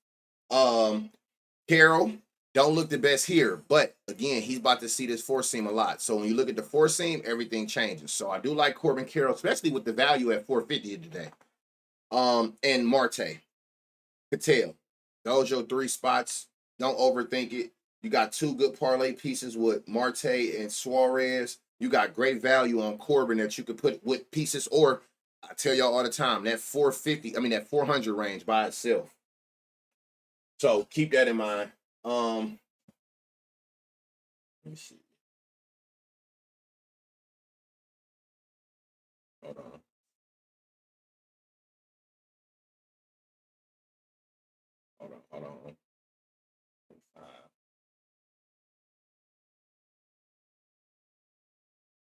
Speaker 1: Carroll don't look the best here, but again, he's about to see this four seam a lot. So when you look at the four seam, everything changes. So I do like Corbin Carroll, especially with the value at 450 today. And Marte, Patel. Those your three spots. Don't overthink it. You got two good parlay pieces with Marte and Suarez. You got great value on Corbin that you could put with pieces, or I tell y'all all the time, that 450, that 400 range by itself. So keep that in mind. Let me see. Hold on. Hold on.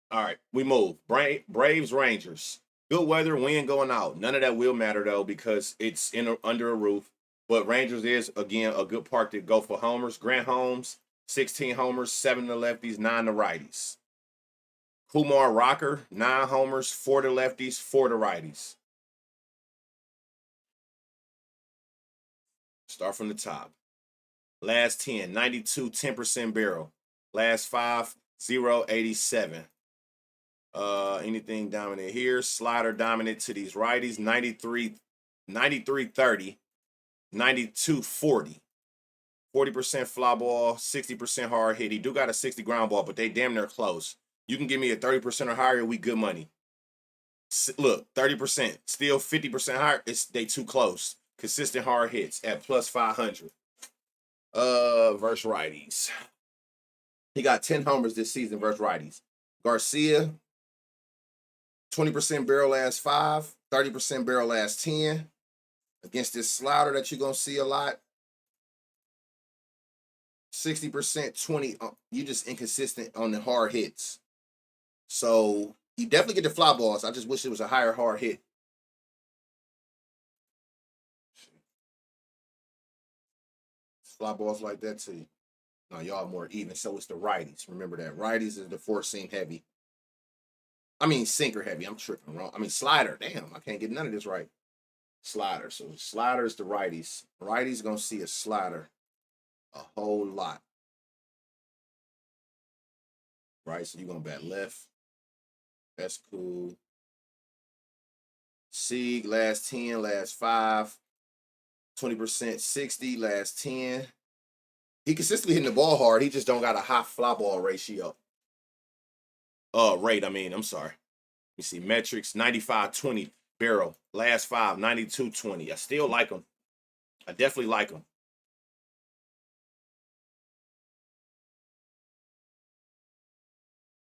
Speaker 1: All right, we move. Braves, Rangers. Good weather, wind going out. None of that will matter though because it's under a roof. But Rangers is again a good park to go for homers. Grant Holmes, 16 homers, 7 to lefties, 9 to righties. Kumar Rocker, 9 homers, 4 to lefties, 4 to righties. Start from the top. Last 10, 92, 10% barrel. Last 5, 0, 87. Anything dominant here? Slider dominant to these righties. 93, 30, 92, 40. 40% fly ball, 60% hard hit. He do got a 60 ground ball, but they damn near close. You can give me a 30% or higher, we good money. Look, 30%, still 50% higher. They too close. Consistent hard hits at plus 500. Versus righties. He got 10 homers this season versus righties. Garcia, 20% barrel last 5, 30% barrel last 10. Against this slider that you're going to see a lot. 60%, 20. You just inconsistent on the hard hits. So you definitely get the fly balls. I just wish it was a higher hard hit. Fly balls like that too. No, y'all more even. So it's the righties. Remember that. Righties is the four seam heavy. Sinker heavy. I'm tripping wrong. Slider. Damn, I can't get none of this right. Slider. So slider is the righties. Righties gonna see a slider a whole lot. Right? So you're gonna bat left. That's cool. Sieg, last 10, last 5. 20%, 60, last 10. He consistently hitting the ball hard. He just don't got a high fly ball ratio. I'm sorry. You see metrics, 95-20 barrel. Last 5, 92-20. I still like him. I definitely like him.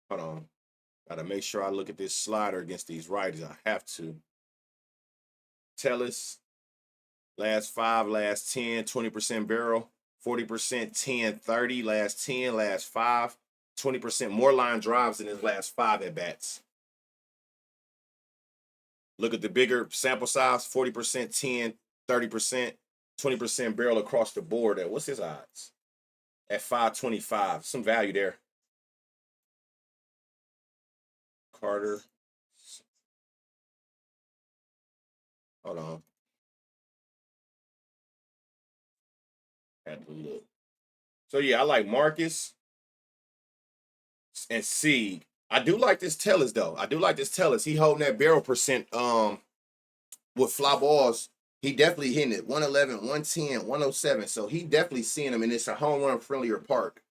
Speaker 1: Hold on. Gotta make sure I look at this slider against these righties. I have to. Tellis, last 5, last 10, 20% barrel. 40%, 10, 30, last 10, last 5. 20% more line drives in his last 5 at bats. Look at the bigger sample size, 40%, 10, 30%, 20% barrel across the board. What's his odds? At 525. Some value there. Carter. Hold on. Had to look. So yeah, I like Marcus and Sieg. I do like this Tellis though. He holding that barrel percent with fly balls. He definitely hitting it. 111, 110, 107. So he definitely seeing them, and it's a home run friendlier park.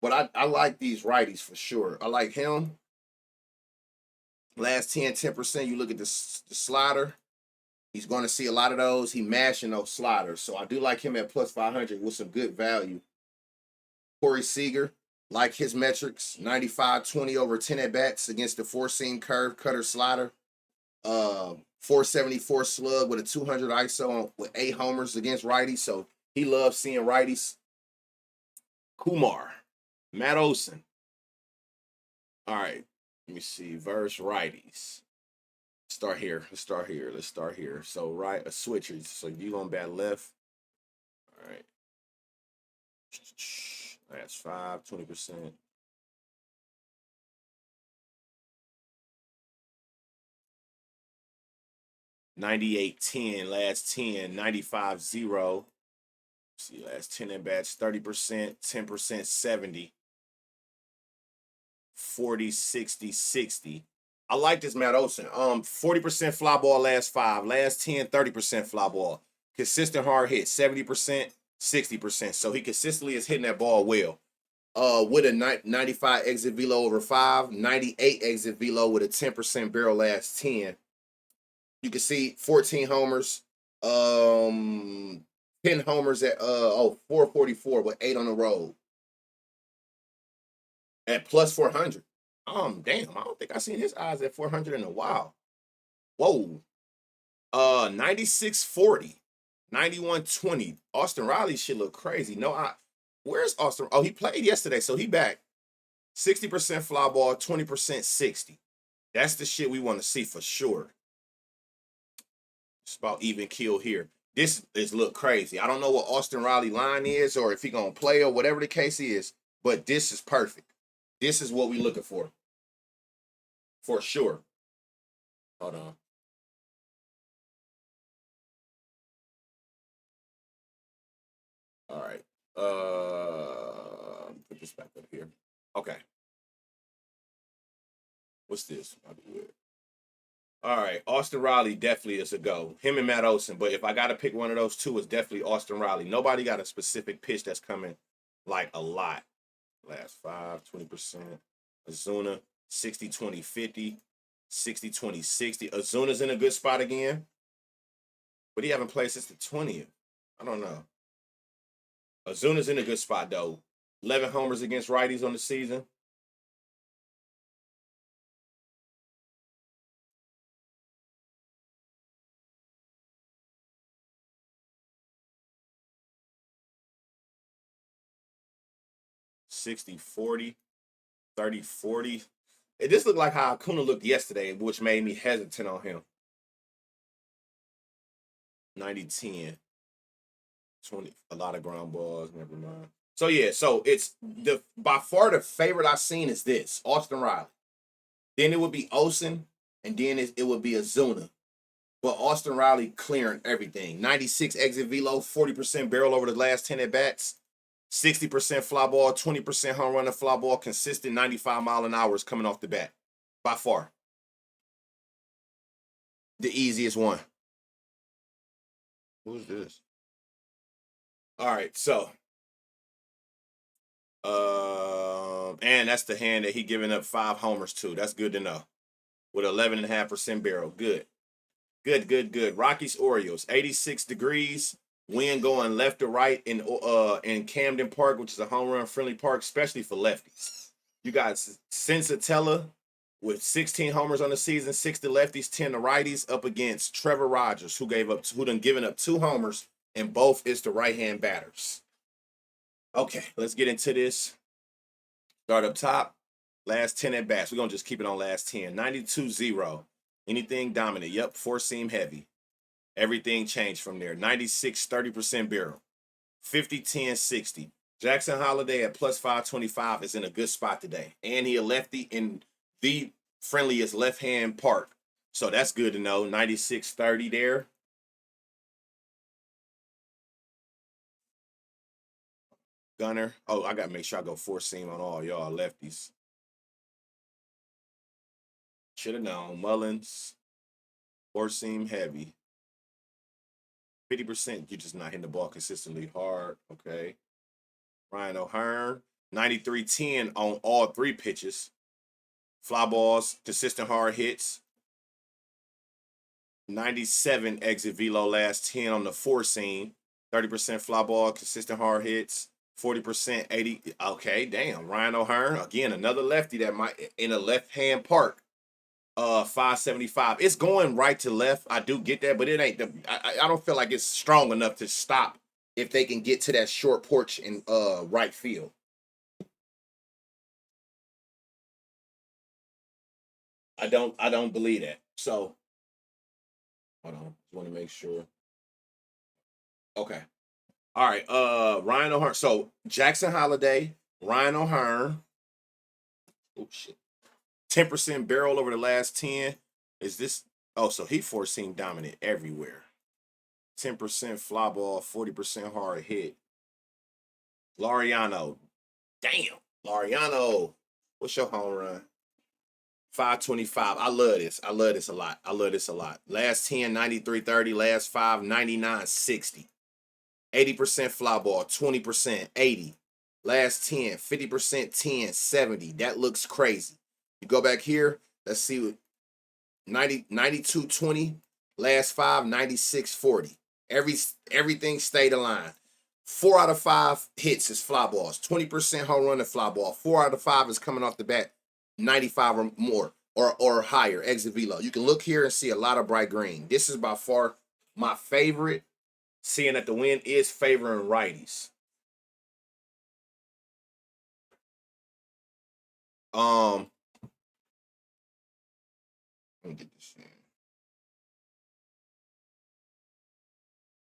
Speaker 1: But I like these righties for sure. I like him. Last 10%. You look at the slider. He's going to see a lot of those. He mashing those sliders. So I do like him at plus 500 with some good value. Corey Seager, like his metrics, 95-20 over 10 at-bats against the four-seam curve cutter slider. 474 slug with a 200 ISO with 8 homers against righties. So he loves seeing righties. Kumar, Matt Olson. All right. Let me see. Verse righties. Start here. Let's start here. So right, switchers. So you gonna bat left. All right. That's 20%. 98-10, last 10, 95-0. See, last 10 at bats, 30%, 10%, 70, 40, 60, 60. I like this Matt Olson. 40% fly ball last 5, last 10, 30% fly ball. Consistent hard hit, 70%, 60%. So he consistently is hitting that ball well. With a 95 exit velo over 5, 98 exit velo with a 10% barrel last 10. You can see 14 homers, 10 homers at 444 with 8 on the road at plus 400. Damn, I don't think I've seen his eyes at 400 in a while. Whoa. 96-40, 91-20. Austin Riley shit look crazy. Where's Austin? Oh, he played yesterday, so he back. 60% fly ball, 20% 60. That's the shit we want to see for sure. It's about even kill here. This is look crazy. I don't know what Austin Riley line is or if he gonna play or whatever the case is, but this is perfect. This is what we looking for sure. Hold on. All right. Put this back up here. Okay. What's this? I'll do it. All right, Austin Riley definitely is a go. Him and Matt Olson, but if I got to pick one of those two, it's definitely Austin Riley. Nobody got a specific pitch that's coming like a lot. Last 5, 20%. Azuna, 60, 20, 50, 60, 20, 60. Azuna's in a good spot again, but he haven't played since the 20th. I don't know. Azuna's in a good spot, though. 11 homers against righties on the season. $60, 40, 30, 40. It just looked like how Acuna looked yesterday, which made me hesitant on him. 90, 10, 20, a lot of ground balls, never mind. So yeah, so it's the by far the favorite I've seen is this, Austin Riley. Then it would be Olsen, and then it would be Azuna. But Austin Riley clearing everything. 96 exit velo, 40% barrel over the last 10 at bats, 60% fly ball, 20% home run and fly ball, consistent 95 mile an hour is coming off the bat. By far. The easiest one. Who's this? All right, so and that's the hand that he giving up 5 homers to. That's good to know. With 11.5% barrel. Good. Good. Rockies Orioles, 86 degrees. Wind going left to right in Camden Park, which is a home run friendly park, especially for lefties. You got Sensatella with 16 homers on the season, 6 to lefties, 10 to righties, up against Trevor Rogers, who done given up 2 homers, and both is the right-hand batters. Okay, let's get into this. Start up top. Last 10 at bats. We're going to just keep it on last 10. 92-0. Anything dominant. Yep, 4-seam heavy. Everything changed from there. 96, 30% barrel. 50, 10, 60. Jackson Holiday at plus 525 is in a good spot today. And he a lefty in the friendliest left-hand park. So that's good to know. 96, 30 there. Gunner. Oh, I got to make sure I go 4-seam on all y'all lefties. Should have known. Mullins. 4-seam heavy. 50%, you're just not hitting the ball consistently hard. Okay. Ryan O'Hearn, 93-10 on all 3 pitches. Fly balls, consistent hard hits. 97 exit velo last 10 on the 4-seam. 30% fly ball, consistent hard hits. 40%, 80. Okay, damn. Ryan O'Hearn, again, another lefty that might in a left-hand park. 575. It's going right to left. I do get that, but it ain't I don't feel like it's strong enough to stop if they can get to that short porch in right field. I don't believe that. So hold on. Just want to make sure. Okay. All right. Ryan O'Hearn. So Jackson Holiday, Ryan O'Hearn. Oh shit. 10% barrel over the last 10. Is this oh, so he four seam dominant everywhere. 10% fly ball, 40% hard hit. Laureano. Damn. Laureano. What's your home run? 525. I love this. I love this a lot. I love this a lot. Last 10, 93-30. Last 5, 99-60. 80% fly ball, 20%, 80. Last 10, 50%, 10, 70. That looks crazy. You go back here, let's see what 92-20. Last 5, 96-40. Everything stayed aligned. 4 out of 5 hits is fly balls. 20% home run and fly ball. 4 out of 5 is coming off the bat. 95 or more or higher exit velo. You can look here and see a lot of bright green. This is by far my favorite, seeing that the wind is favoring righties. Let me get this in.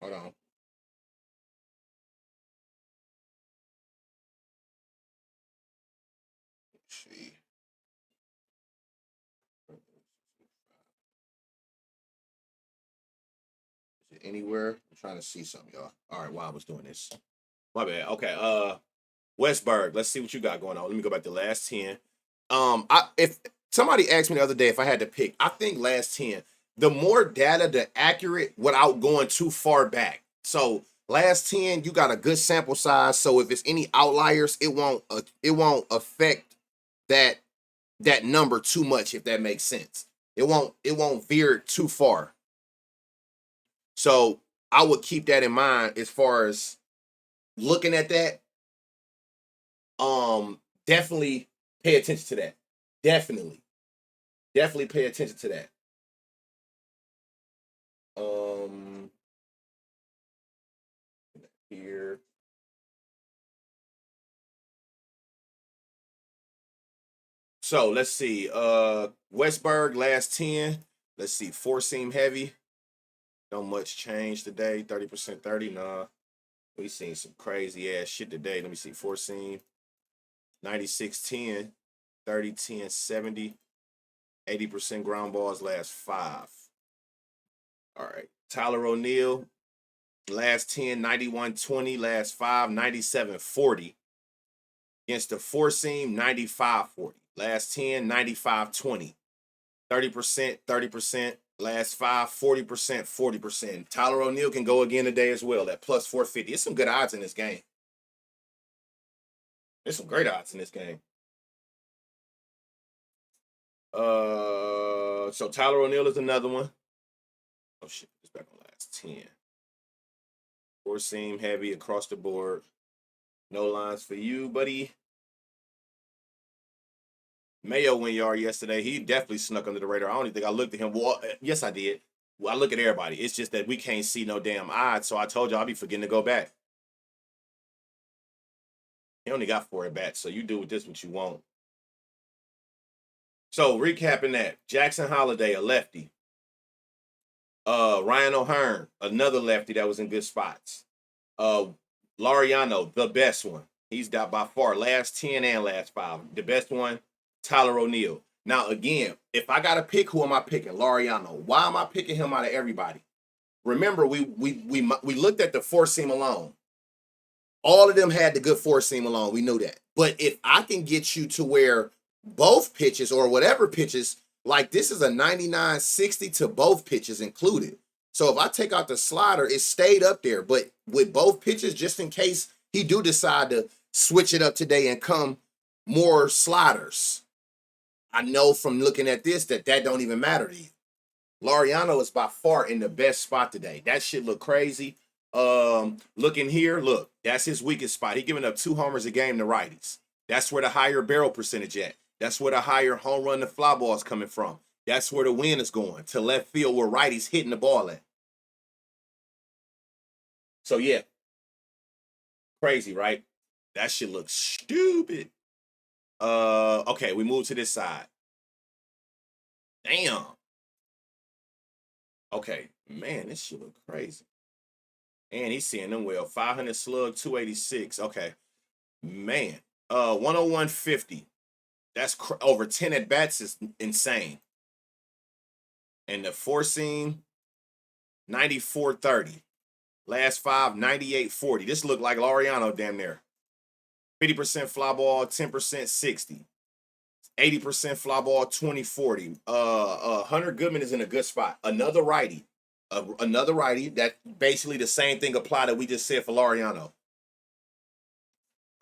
Speaker 1: Hold on. Let's see. Is it anywhere? I'm trying to see something, y'all. All right, while I was doing this. My bad. Okay. Westberg. Let's see what you got going on. Let me go back to last 10. If somebody asked me the other day if I had to pick, I think last 10. The more data, the accurate without going too far back. So last 10, you got a good sample size. So if it's any outliers, it won't affect that that number too much, if that makes sense. It won't veer too far. So I would keep that in mind as far as looking at that. Definitely pay attention to that. Definitely. Definitely pay attention to that. Um Here. So let's see. Westberg last 10. Let's see. Four seam heavy. Not much change today. 30%, 30. Nah. We seen some crazy ass shit today. Let me see. Four seam. 96-10. 30-10, 70. 80% ground balls last 5. All right. Tyler O'Neill. Last 10, 91-20. Last 5, 97-40. Against the four seam, 95-40. Last 10, 95-20. 30%, 30%. Last 5, 40%, 40%. Tyler O'Neill can go again today as well at plus 450. It's some good odds in this game. There's some great odds in this game. So Tyler O'Neill is another one. Oh shit, it's back on last 10. Four seam heavy across the board. No lines for you, buddy. Mayo went yard yesterday. He definitely snuck under the radar. I don't even think I looked at him. Well, yes, I did. Well, I look at everybody. It's just that we can't see no damn odds. So I told you I'll be forgetting to go back. He only got 4 at bats, so you do with this what you want. So recapping that, Jackson Holiday, a lefty. Ryan O'Hearn, another lefty that was in good spots. Uh, Laureano, the best one. He's got by far last 10 and last 5. The best one, Tyler O'Neill. Now, again, if I got to pick, who am I picking? Laureano. Why am I picking him out of everybody? Remember, we looked at the four seam alone. All of them had the good four seam alone. We knew that. But if I can get you to where both pitches or whatever pitches, like this is a 99-60 to both pitches included. So if I take out the slider, it stayed up there. But with both pitches, just in case he do decide to switch it up today and come more sliders, I know from looking at this that don't even matter to you. Laureano is by far in the best spot today. That shit look crazy. Looking here, look, that's his weakest spot. He giving up 2 homers a game to righties. That's where the higher barrel percentage at. That's where the higher home run to fly ball is coming from. That's where the wind is going, to left field where righties hitting the ball at. So yeah, crazy, right? That shit looks stupid. Okay, we move to this side. Damn. Okay, man, this shit look crazy. And he's seeing them well. 500 slug, 286. Okay, man. 101.50. That's over 10 at bats is insane. And the four seam, 94.30. Last five, 98.40. This looked like Laureano damn near. 50% fly ball, 10% 60. 80% fly ball, 20-40. Hunter Goodman is in a good spot. Another righty. Another righty. That basically the same thing applied that we just said for Laureano.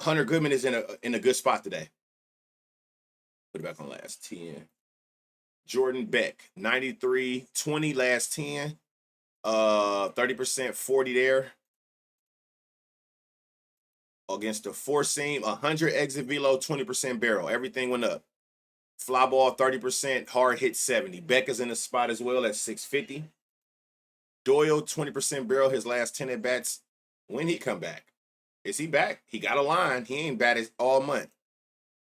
Speaker 1: Hunter Goodman is in a good spot today. Put it back on last 10. Jordan Beck, 93-20 last 10. 30%, 40 there. Against the four seam, 100 exit velo, 20% barrel. Everything went up. Fly ball, 30%, hard hit, 70. Beck is in the spot as well at 650. Doyle, 20% barrel, his last 10 at bats. When he come back? Is he back? He got a line. He ain't batted all month.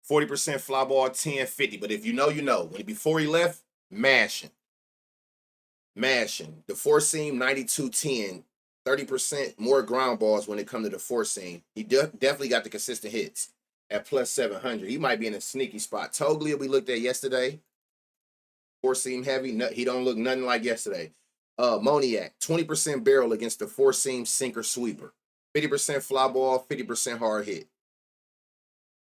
Speaker 1: 40% fly ball, 1050. But if you know, you know. Before he left, mashing. The four seam, 92-10. 30% more ground balls when it comes to the four seam. He definitely got the consistent hits at plus 700. He might be in a sneaky spot. Toglia we looked at yesterday. Four seam heavy. He don't look nothing like yesterday. Moniak, 20% barrel against the four seam sinker sweeper. 50% fly ball, 50% hard hit.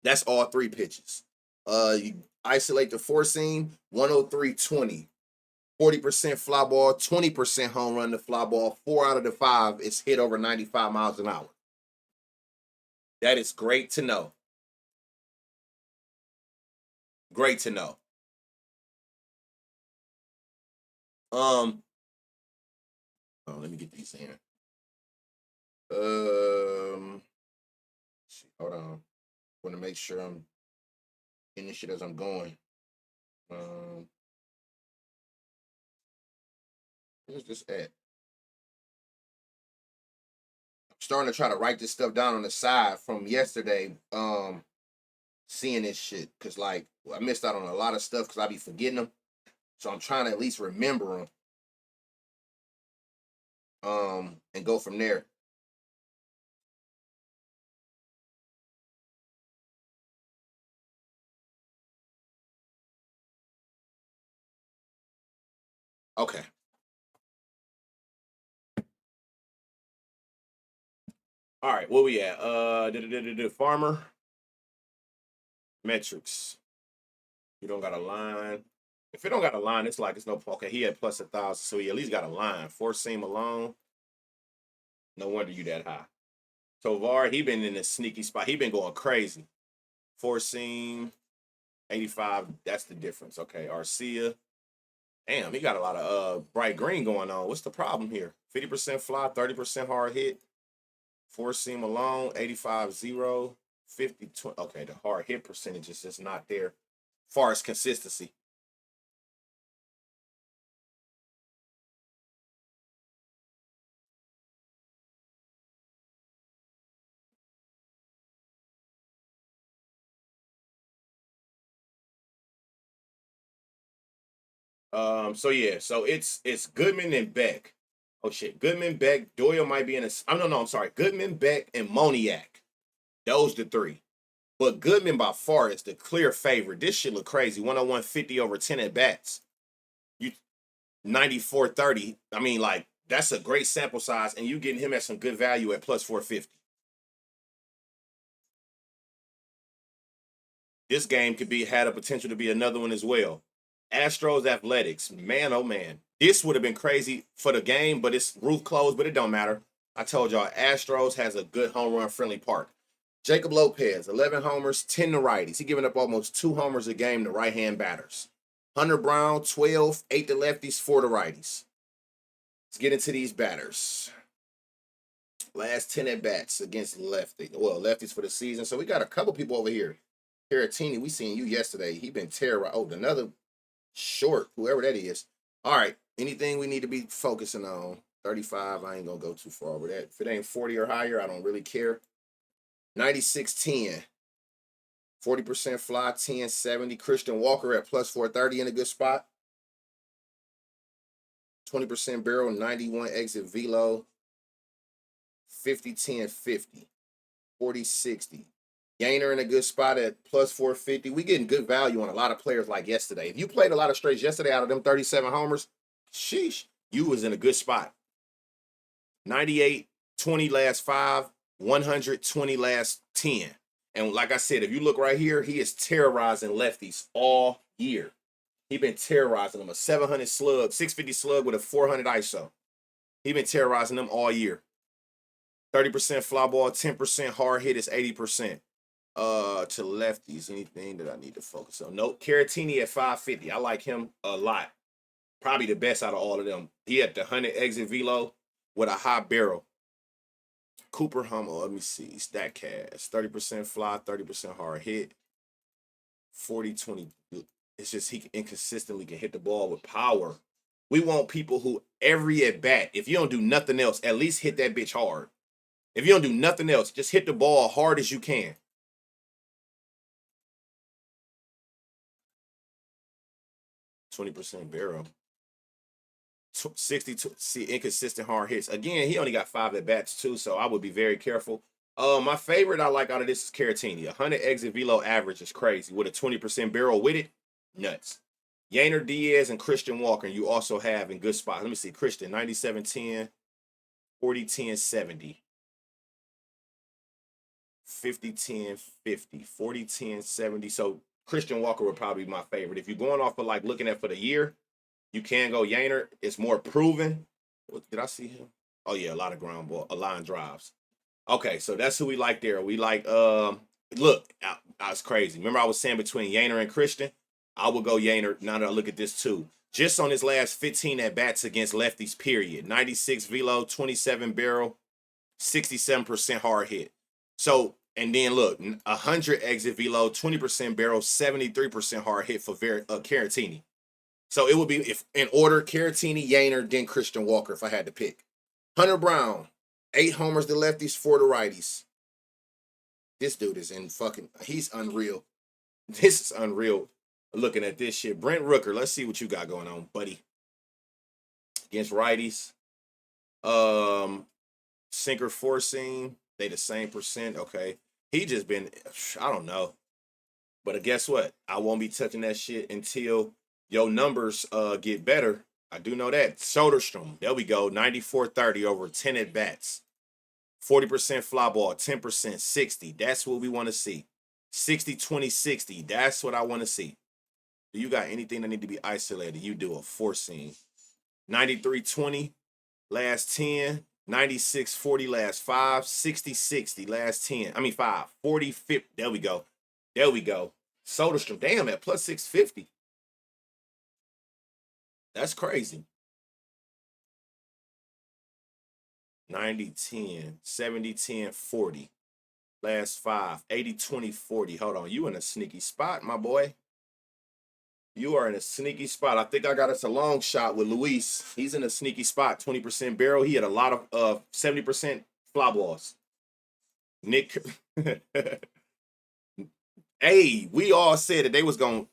Speaker 1: That's all three pitches. You isolate the four seam, 103-20. 40% fly ball, 20% home run to fly ball. 4 out of the 5 is hit over 95 miles an hour. That is great to know. Great to know. Let me get these in. Hold on. Want to make sure I'm in this shit as I'm going. Where's this at? I'm starting to try to write this stuff down on the side from yesterday. Seeing this shit because like I missed out on a lot of stuff because I be forgetting them. So I'm trying to at least remember them. And go from there. Okay. All right, where we at? Farmer metrics. You don't got a line. If it don't got a line, it's like it's no. Okay, he had plus 1,000, so he at least got a line. Four seam alone. No wonder you that high. Tovar, he been in a sneaky spot. He been going crazy. Four seam, 85. That's the difference. Okay, Arcia. Damn, he got a lot of bright green going on. What's the problem here? 50% fly, 30% hard hit. Four seam alone, 85-0, 50-20. Okay, the hard hit percentage is just not there. Far as consistency. So yeah, so it's Goodman and Beck. Oh shit, Goodman, Beck, Doyle might be in a. Oh no, I'm sorry. Goodman, Beck, and Moniak. Those the three. But Goodman by far is the clear favorite. This shit look crazy. 101.50 over 10 at bats. You 94.30. I mean, like, that's a great sample size, and you getting him at some good value at plus 450. This game could be had a potential to be another one as well. Astros Athletics, man, oh man, this would have been crazy for the game, but it's roof closed, but it don't matter. I told y'all, Astros has a good home run friendly park. Jacob Lopez, 11 homers, 10 to righties. He giving up almost 2 homers a game to right hand batters. Hunter Brown, 12, 8 to lefties, 4 to righties. Let's get into these batters. Last 10 at bats against lefties for the season. So we got a couple people over here. Caratini, we seen you yesterday. He been terrorized. Oh, another short, whoever that is. All right. Anything we need to be focusing on? 35. I ain't gonna go too far over that. If it ain't 40 or higher, I don't really care. 96-10. 40% fly, 10-70. Christian Walker at plus 430 in a good spot. 20% barrel, 91 exit velo, 50, 10, 50, 40, 60. Gainer in a good spot at plus 450. We getting good value on a lot of players like yesterday. If you played a lot of straights yesterday out of them 37 homers, sheesh, you was in a good spot. 98, 20 last 5, 120 last 10. And like I said, if you look right here, he is terrorizing lefties all year. He been terrorizing them. A 700 slug, 650 slug with a 400 ISO. He been terrorizing them all year. 30% fly ball, 10% hard hit is 80%. To lefties, anything that I need to focus on? Nope. Caratini at 550. I like him a lot. Probably the best out of all of them. He had the 100 exit velo with a high barrel. Cooper Hummel, let me see. StatCast, 30% fly, 30% hard hit. 40-20. It's just he inconsistently can hit the ball with power. We want people who every at bat, if you don't do nothing else, at least hit that bitch hard. If you don't do nothing else, just hit the ball hard as you can. %20 barrel. 62. See, inconsistent hard hits. Again, he only got 5 at bats too, so I would be very careful. My favorite I like out of this is Caratini. 100 exit velo average is crazy. With a 20% barrel with it, nuts. Yainer Diaz and Christian Walker, you also have in good spots. Let me see. Christian, 97-10, 40-10, 70. 50-10, 50, 40-10, 70. So Christian Walker would probably be my favorite. If you're going off of like looking at for the year, you can go Yainer. It's more proven. Did I see him? Oh yeah, a lot of ground ball, a line drives. Okay, so that's who we like there. We like look, I was crazy. Remember I was saying between Yainer and Christian? I would go Yainer. Now that I look at this too. Just on his last 15 at bats against lefties, period. 96 velo, 27 barrel, 67% hard hit. So, and then look, 100 exit velo, 20% barrel, 73% hard hit for Caratini. So it would be, if in order, Caratini, Yainer, then Christian Walker if I had to pick. Hunter Brown, 8 homers to lefties, 4 to righties. This dude is he's unreal. This is unreal looking at this shit. Brent Rooker, let's see what you got going on, buddy. Against righties. Sinker 4-seam. They the same percent. Okay. He just been, I don't know. But guess what? I won't be touching that shit until your numbers get better. I do know that. Soderstrom, there we go. 94-30 over 10 at bats. 40% fly ball, 10%, 60. That's what we want to see. 60-20-60. That's what I want to see. Do you got anything that need to be isolated? You do a 4-seam. 93-20 last 10. 96-40 last 5. 60-60 last 10. 5. 40-50. There we go. There we go. Soderstrom, damn, at plus 650. That's crazy. 90-10, 70-10, 40. Last 5. 80-20, 40. Hold on. You in a sneaky spot, my boy. You are in a sneaky spot. I think I got us a long shot with Luis. He's in a sneaky spot. 20% barrel. He had a lot of 70% fly balls. Nick. Hey, we all said that they was going to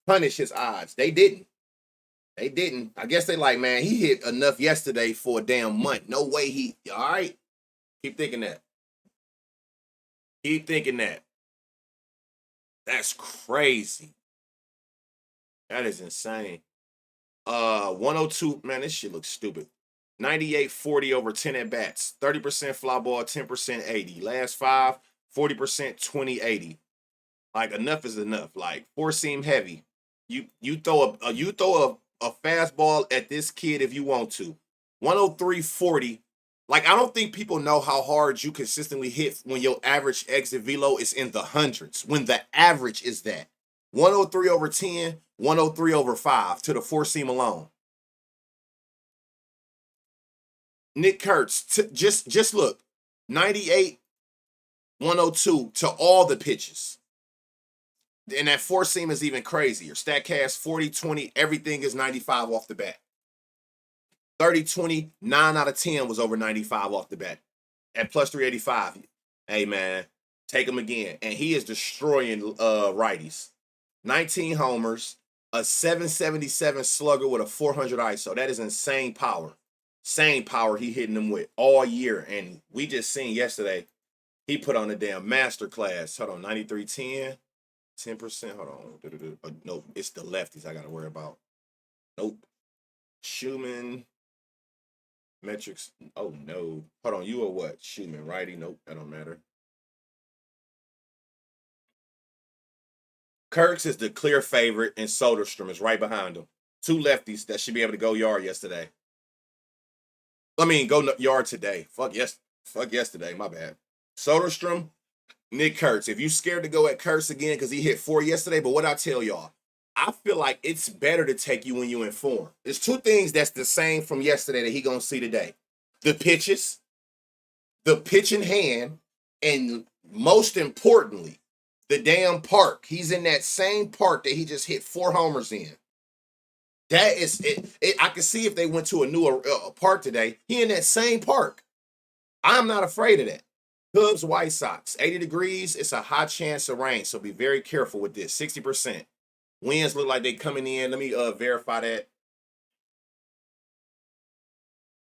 Speaker 1: punish his odds. They didn't. They didn't. I guess they like, man, he hit enough yesterday for a damn month. No way he, all right? Keep thinking that. Keep thinking that. That's crazy. That is insane. 102, man, this shit looks stupid. 98-40 over 10 at bats. 30% fly ball, 10% 80. Last 5, 40%, 20-80. Like, enough is enough. Like, 4-seam heavy. You throw a fastball at this kid if you want to. 103-40. Like, I don't think people know how hard you consistently hit when your average exit velo is in the hundreds. When the average is that. 103 over 10, 103 over 5 to the 4-seam alone. Nick Kurtz, just look. 98, 102 to all the pitches. And that 4-seam is even crazier. StatCast 40-20, everything is 95 off the bat. 30-20, 9 out of 10 was over 95 off the bat. At plus 385. Hey, man, take him again. And he is destroying righties. 19 homers, A 777 slugger with a 400 ISO. That is insane power. Same power he hitting them with all year. And we just seen yesterday, he put on a damn master class. Hold on, 9310, 10%. Hold on. Nope, it's the lefties I got to worry about. Nope. Schumann. Metrics. Oh, no. Hold on, you are what? Schumann, righty? Nope, that don't matter. Kirks is the clear favorite, and Soderstrom is right behind him. Two lefties that should be able to go yard yesterday. I mean, go yard today. Fuck yesterday. My bad. Soderstrom, Nick Kurtz. If you scared to go at Kurtz again because he hit 4 yesterday, but what I tell y'all, I feel like it's better to take you when you inform. There's two things that's the same from yesterday that he gonna see today: the pitches, the pitch in hand, and most importantly, the damn park. He's in that same park that he just hit 4 homers in. That is it. I can see if they went to a newer park today. He in that same park. I'm not afraid of that. Cubs, White Sox, 80 degrees. It's a high chance of rain, so be very careful with this. 60%. Winds look like they coming in. Let me verify that.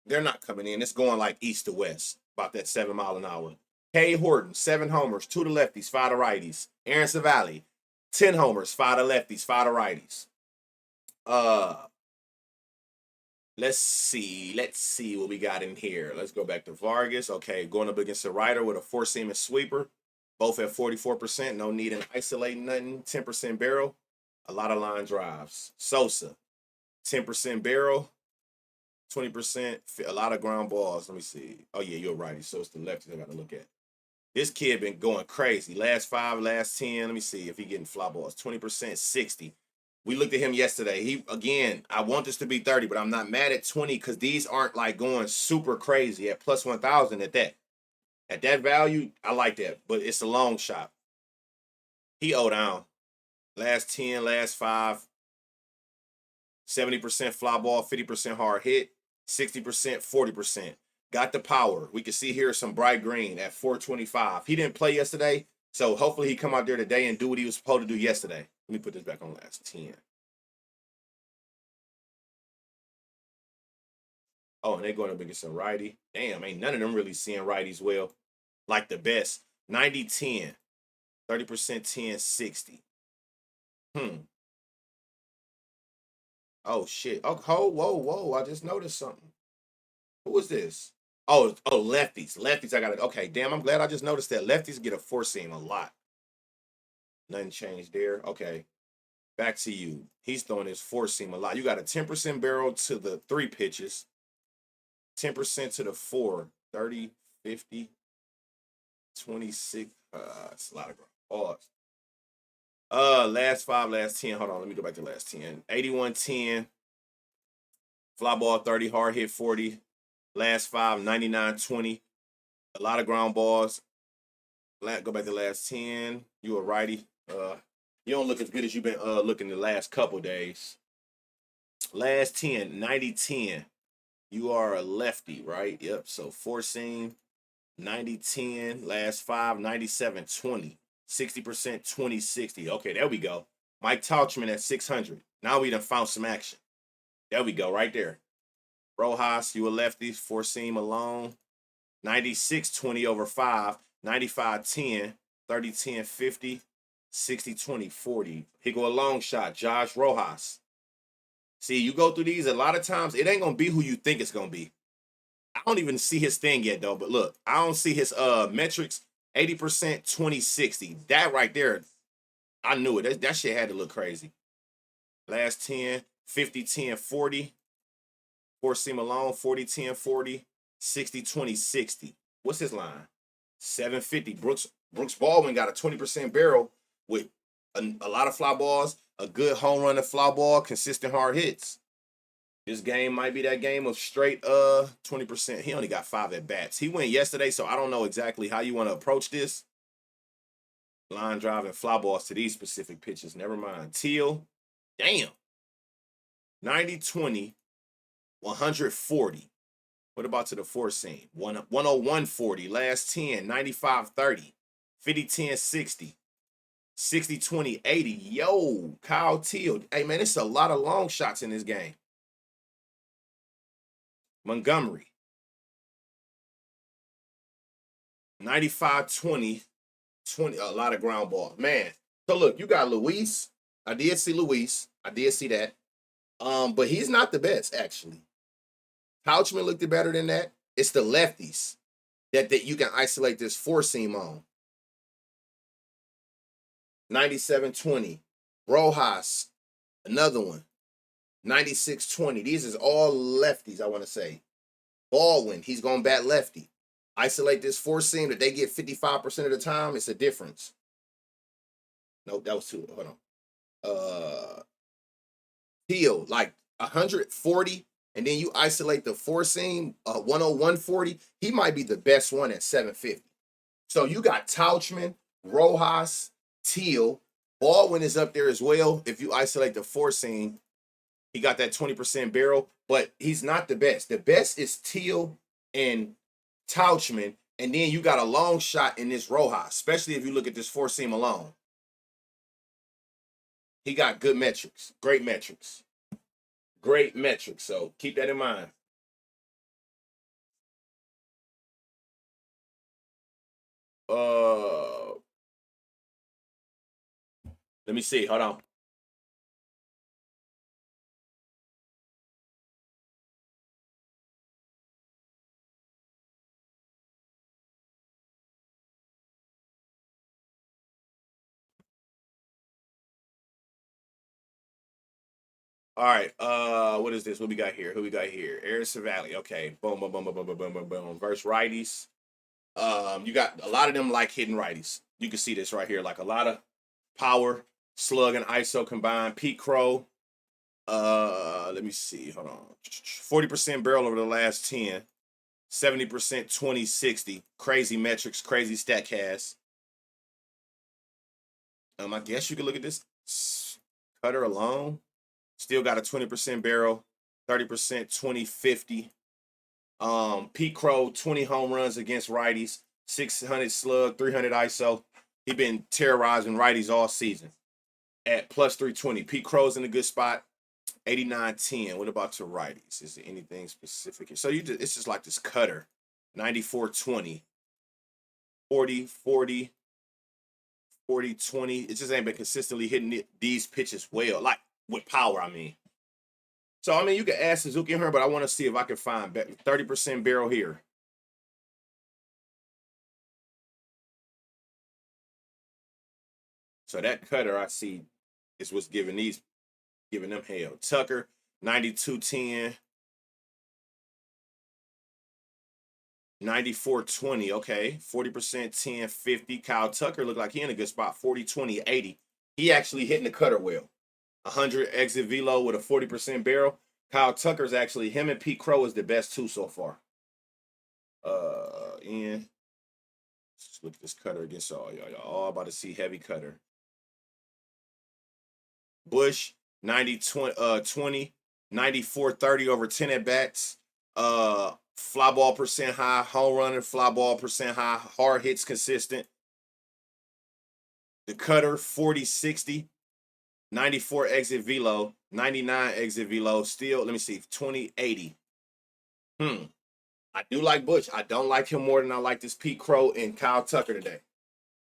Speaker 1: They're not coming in. It's going like east to west, about that 7 mile an hour. Kay Horton, 7 homers, 2 to lefties, 5 to righties. Aaron Savali, 10 homers, 5 to lefties, 5 to righties. Let's see what we got in here. Let's go back to Vargas. Okay, going up against a rider with a 4-seam and sweeper. Both at 44%. No need in isolating nothing. 10% barrel. A lot of line drives. Sosa, 10% barrel. 20%. A lot of ground balls. Let me see. Oh, yeah, you're righty. So it's the lefties I got to look at. This kid been going crazy. Last 5, last 10. Let me see if he getting fly balls. 20%, 60. We looked at him yesterday. I want this to be 30, but I'm not mad at 20 because these aren't like going super crazy at plus 1,000 at that. At that value, I like that, but it's a long shot. He down. Last 10, last 5, 70% fly ball, 50% hard hit, 60%, 40%. Got the power. We can see here some bright green at 425. He didn't play yesterday, so hopefully he come out there today and do what he was supposed to do yesterday. Let me put this back on last 10. Oh, and they're going up against a righty. Damn, ain't none of them really seeing righties well. Like the best. 90-10. 30% 10, 60. Oh, shit. Oh, whoa. I just noticed something. Who is this? Oh, lefties. Lefties, I got it. Okay, damn, I'm glad I just noticed that. Lefties get a 4-seam a lot. Nothing changed there. Okay. Back to you. He's throwing his 4-seam a lot. You got a 10% barrel to the 3 pitches, 10% to the 4, 30, 50, 26. It's a lot of pause. Last 5, last 10. Hold on, let me go back to last 10. 81-10. Fly ball 30, hard hit 40. Last 5, 99-20. A lot of ground balls. Go back to last 10. You a righty. You don't look as good as you've been looking the last couple days. Last 10, 90-10. You are a lefty, right? Yep. So 4-seam, 90-10. Last 5, 97-20. 60%, 20-60. Okay, there we go. Mike Tauchman at 600. Now we done found some action. There we go, right there. Rojas, you a lefty, 4-seam alone. 96-20 over 5. 95-10. 30-10, 50. 60-20, 40. Here go a long shot. Josh Rojas. See, you go through these a lot of times, it ain't going to be who you think it's going to be. I don't even see his thing yet, though. But look, I don't see his metrics. 80%, 20-60. That right there, I knew it. That shit had to look crazy. Last 10, 50-10, 40. 4-seam alone, 40-10, 40. 60-20, 60. What's his line? 750. Brooks Baldwin got a 20% barrel with a lot of fly balls, a good home run and fly ball, consistent hard hits. This game might be that game of straight 20%. He only got 5 at bats. He went yesterday, so I don't know exactly how you want to approach this. Line drive and fly balls to these specific pitches. Never mind. Teal, damn. 90-20, 140. What about to the 4-seam? 101-40. Last 10, 95-30. 50-10, 60. 60, 20, 80. Yo, Kyle Teal. Hey, man, it's a lot of long shots in this game. Montgomery. 95, 20, 20. A lot of ground ball. Man. So, look, you got Luis. I did see Luis. I did see that. But he's not the best, actually. Couchman looked better than that. It's the lefties that you can isolate this four seam on. 97-20. Rojas, another one. 96-20. These is all lefties, I want to say. Baldwin, he's going to bat lefty. Isolate this four seam that they get 55% of the time. It's a difference. Nope, that was too. Hold on. Teal, like 140, and then you isolate the four seam, 101-40. He might be the best one at 750. So you got Tauchman, Rojas, Teal. Baldwin is up there as well. If you isolate the four seam, he got that 20% barrel, but he's not the best. The best is Teal and Tauchman, and then you got a long shot in this Rojas, especially if you look at this four seam alone. He got good metrics, great metrics. Great metrics, so keep that in mind. Let me see. Hold on. All right. What is this? What we got here? Who we got here? Aaron Savali. Okay. Boom, boom, boom, boom, boom, boom, boom, boom, boom. Versus righties. You got a lot of them like hitting righties. You can see this right here. Like a lot of power, slug, and ISO combined. Pete Crow. Let me see. Hold on. 40% barrel over the last 10. 70%, 20-60. Crazy metrics, crazy stat cast. I guess you could look at this cutter alone. Still got a 20% barrel, 30%, 20-50. Pete Crow, 20 home runs against righties, 600 slug, 300 ISO. He been terrorizing righties all season at plus 320. Pete Crow's in a good spot, 89-10. What about your righties? Is there anything specific? So it's just like this cutter, 94-20, 40-40, 40-20. It just ain't been consistently hitting these pitches well, like with power, I mean. So, I mean, you can ask Suzuki and her, but I want to see if I can find 30% barrel here. So that cutter I see is what's giving them hell. Tucker, 92-10. 94-20, okay. 40%, 10-50. Kyle Tucker looked like he in a good spot, 40-20, 80. He actually hitting the cutter well. 100 exit velo with a 40% barrel. Kyle Tucker's actually, him and Pete Crow is the best two so far. And let's look at this cutter against all y'all. Y'all all about to see heavy cutter. Bush, 90-20, 94-30 over 10 at bats. Fly ball percent high, home runner, fly ball percent high, hard hits consistent. The cutter, 40-60. 94 exit velo, 99 exit velo. Still, let me see, 20-80. I do like Bush. I don't like him more than I like this Pete Crow and Kyle Tucker today.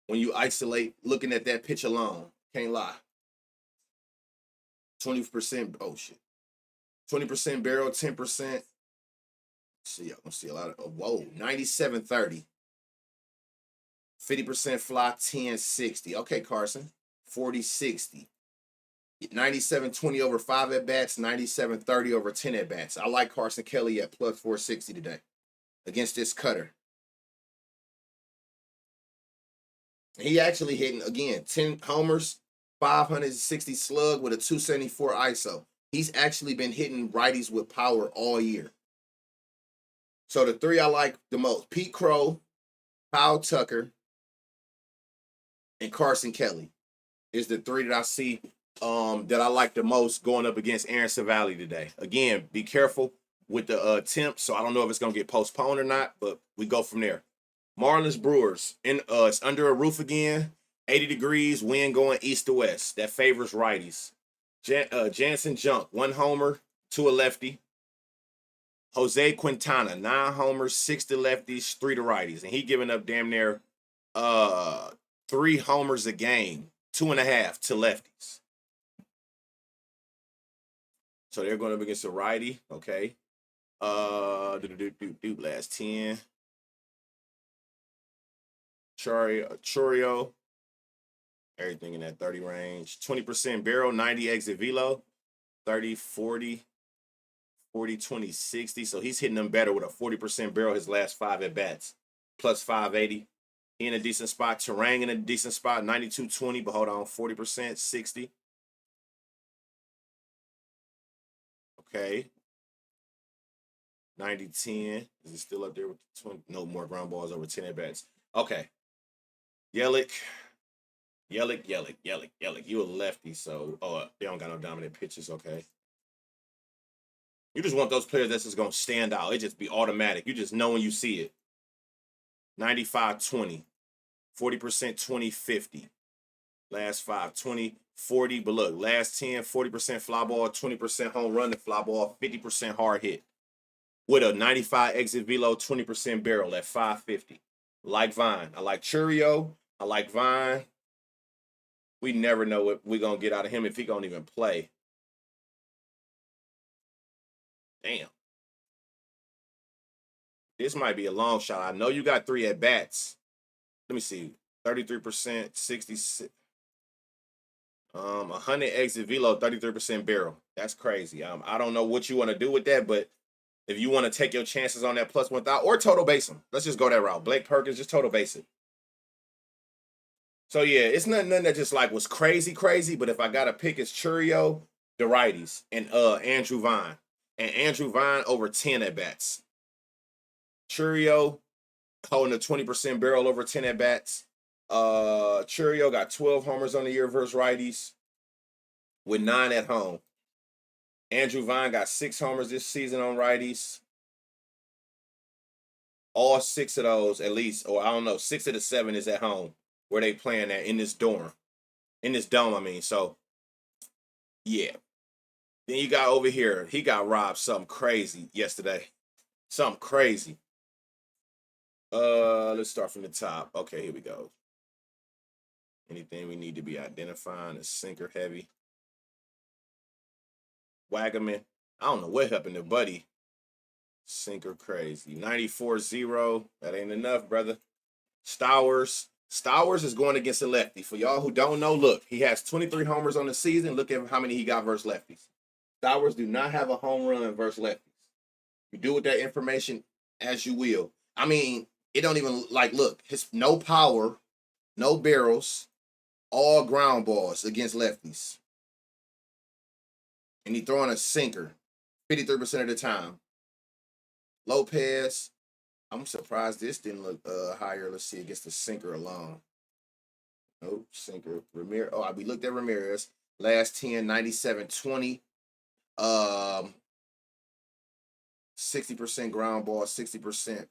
Speaker 1: When you isolate, looking at that pitch alone, can't lie. 20%. Oh shit. 20% barrel, 10%. See, I'm gonna see a lot of. Whoa, 97-30. 50% fly, 10-60. Okay, Carson. 40-60. 97-20 over 5 at bats, 97-30 over 10 at bats. I like Carson Kelly at plus 460 today against this cutter. He actually hitting, again, 10 homers, 560 slug with a 274 ISO. He's actually been hitting righties with power all year. So the three I like the most, Pete Crow, Kyle Tucker, and Carson Kelly is the three that I see that I like the most going up against Aaron Savali today. Again, be careful with the attempt. So I don't know if it's going to get postponed or not, but we go from there. Marlins Brewers, it's under a roof again. 80 degrees, wind going east to west. That favors righties. Jansen Junk, 1 homer to a lefty. Jose Quintana, 9 homers, 6 to lefties, 3 to righties. And he giving up damn near 3 homers a game, 2.5 to lefties. So they're going up against a righty. Okay. Last 10. Churio. Everything in that 30 range. 20% barrel, 90 exit velo, 30, 40, 40, 20, 60. So he's hitting them better with a 40% barrel his last 5 at bats. Plus 580. He in a decent spot. Terang in a decent spot. 92-20, but hold on. 40%, 60. Okay. 90-10. Is he still up there with 20? No more ground balls over 10 at bats. Okay. Yelich. You a lefty, so they don't got no dominant pitches. Okay. You just want those players that's just gonna stand out. It just be automatic. You just know when you see it. 95-20. 40%, 20-50. Last 5, 20, 40. But look, last 10, 40% fly ball, 20% home run and fly ball, 50% hard hit. With a 95 exit velo, 20% barrel at 550. Like Vine. I like Churio. I like Vine. We never know what we're going to get out of him if he going to even play. Damn. This might be a long shot. I know you got 3 at bats. Let me see. 33%, 66. 100 exit velo, 33% barrel. That's crazy. I don't know what you want to do with that, but if you want to take your chances on that plus 1,000 or total base him, let's just go that route. Blake Perkins, just total base it. So yeah, it's nothing that just like was crazy, but if I gotta pick, it's Churio, the righties, and Andrew Vine. And Andrew Vine over 10 at bats. Churio holding a 20% barrel over 10 at bats. Churio got 12 homers on the year versus righties with 9 at home. Andrew Vine got 6 homers this season on righties. All 6 of those, at least, or I don't know, 6 of the 7 is at home where they playing at in this dome. I mean. So, yeah. Then you got over here, he got robbed something crazy yesterday. Something crazy. Let's start from the top. Okay, here we go. Anything we need to be identifying is sinker heavy. Wagaman. I don't know what happened to Buddy. Sinker crazy. 94-0. That ain't enough, brother. Stowers. Stowers is going against a lefty. For y'all who don't know, look, he has 23 homers on the season. Look at how many he got versus lefties. Stowers do not have a home run versus lefties. You do with that information as you will. I mean, it don't even, like, look, his no power, no barrels, all ground balls against lefties. And he throwing a sinker 53% of the time. Lopez, I'm surprised this didn't look higher. Let's see, against the sinker alone. Nope, sinker. Ramirez. Oh, we looked at Ramirez. Last 10, 97-20. 60% ground ball, 60%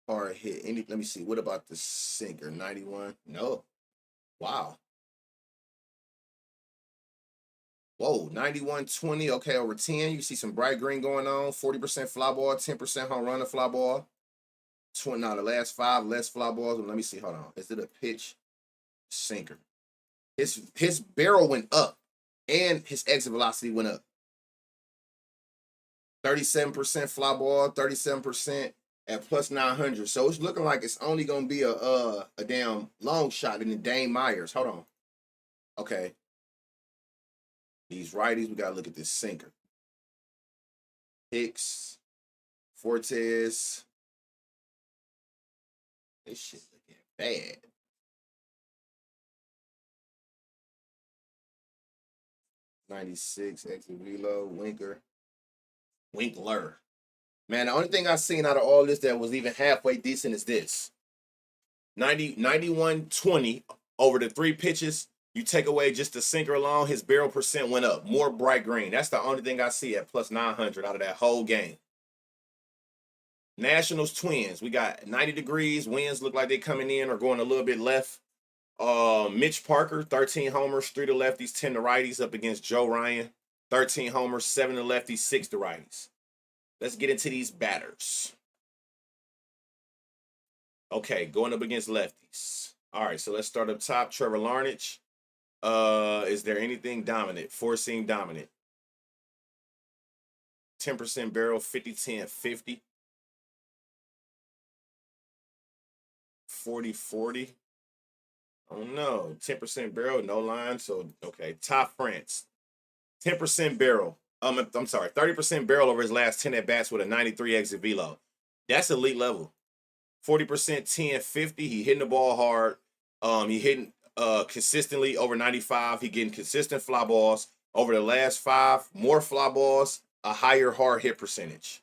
Speaker 1: hard hit. Let me see. What about the sinker? 91? No. Wow. Whoa, 91-20. Okay, over 10. You see some bright green going on. 40% fly ball, 10% home run to fly ball. Now the last 5 less fly balls. Let me see. Hold on. Is it a pitch? Sinker. His barrel went up and his exit velocity went up. 37% fly ball, 37% at plus 900. So it's looking like it's only gonna be a damn long shot in the Dane Myers. Hold on. Okay. These righties, we gotta look at this sinker. Hicks, Fortes. This shit looking bad. $96 exit velo, Winkler. Man, the only thing I've seen out of all this that was even halfway decent is this. 91-20 over the 3 pitches. You take away just the sinker alone, his barrel percent went up. More bright green. That's the only thing I see at plus 900 out of that whole game. Nationals Twins. We got 90 degrees. Winds look like they're coming in or going a little bit left. Mitch Parker, 13 homers, 3 to lefties, 10 to righties up against Joe Ryan. 13 homers, 7 to lefties, 6 to righties. Let's get into these batters. Okay, going up against lefties. All right, so let's start up top. Trevor Larnach. Is there anything dominant? Four-seam dominant. 10% barrel, 50-10, 50. 40-40. Oh no, 10% barrel, no line. So okay, Top France. 10% barrel. I'm sorry, 30% barrel over his last 10 at bats with a 93 exit velo. That's elite level. 40%, 10, 50. He hitting the ball hard. He hitting consistently over 95. He getting consistent fly balls. Over the last 5, more fly balls, a higher hard hit percentage.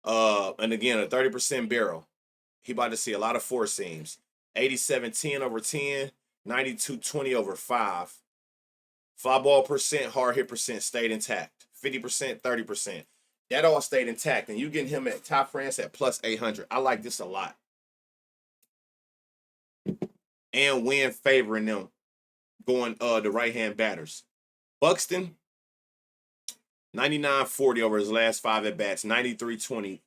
Speaker 1: And again, a 30% barrel. He about to see a lot of four seams. 87-10 over 10, 92-20 over 5. Fly ball percent, hard hit percent stayed intact. 50%, 30%. That all stayed intact. And you getting him at Top France at plus 800. I like this a lot. And Win favoring them going the right-hand batters. Buxton, 99-40 over his last 5 at-bats. 93-20.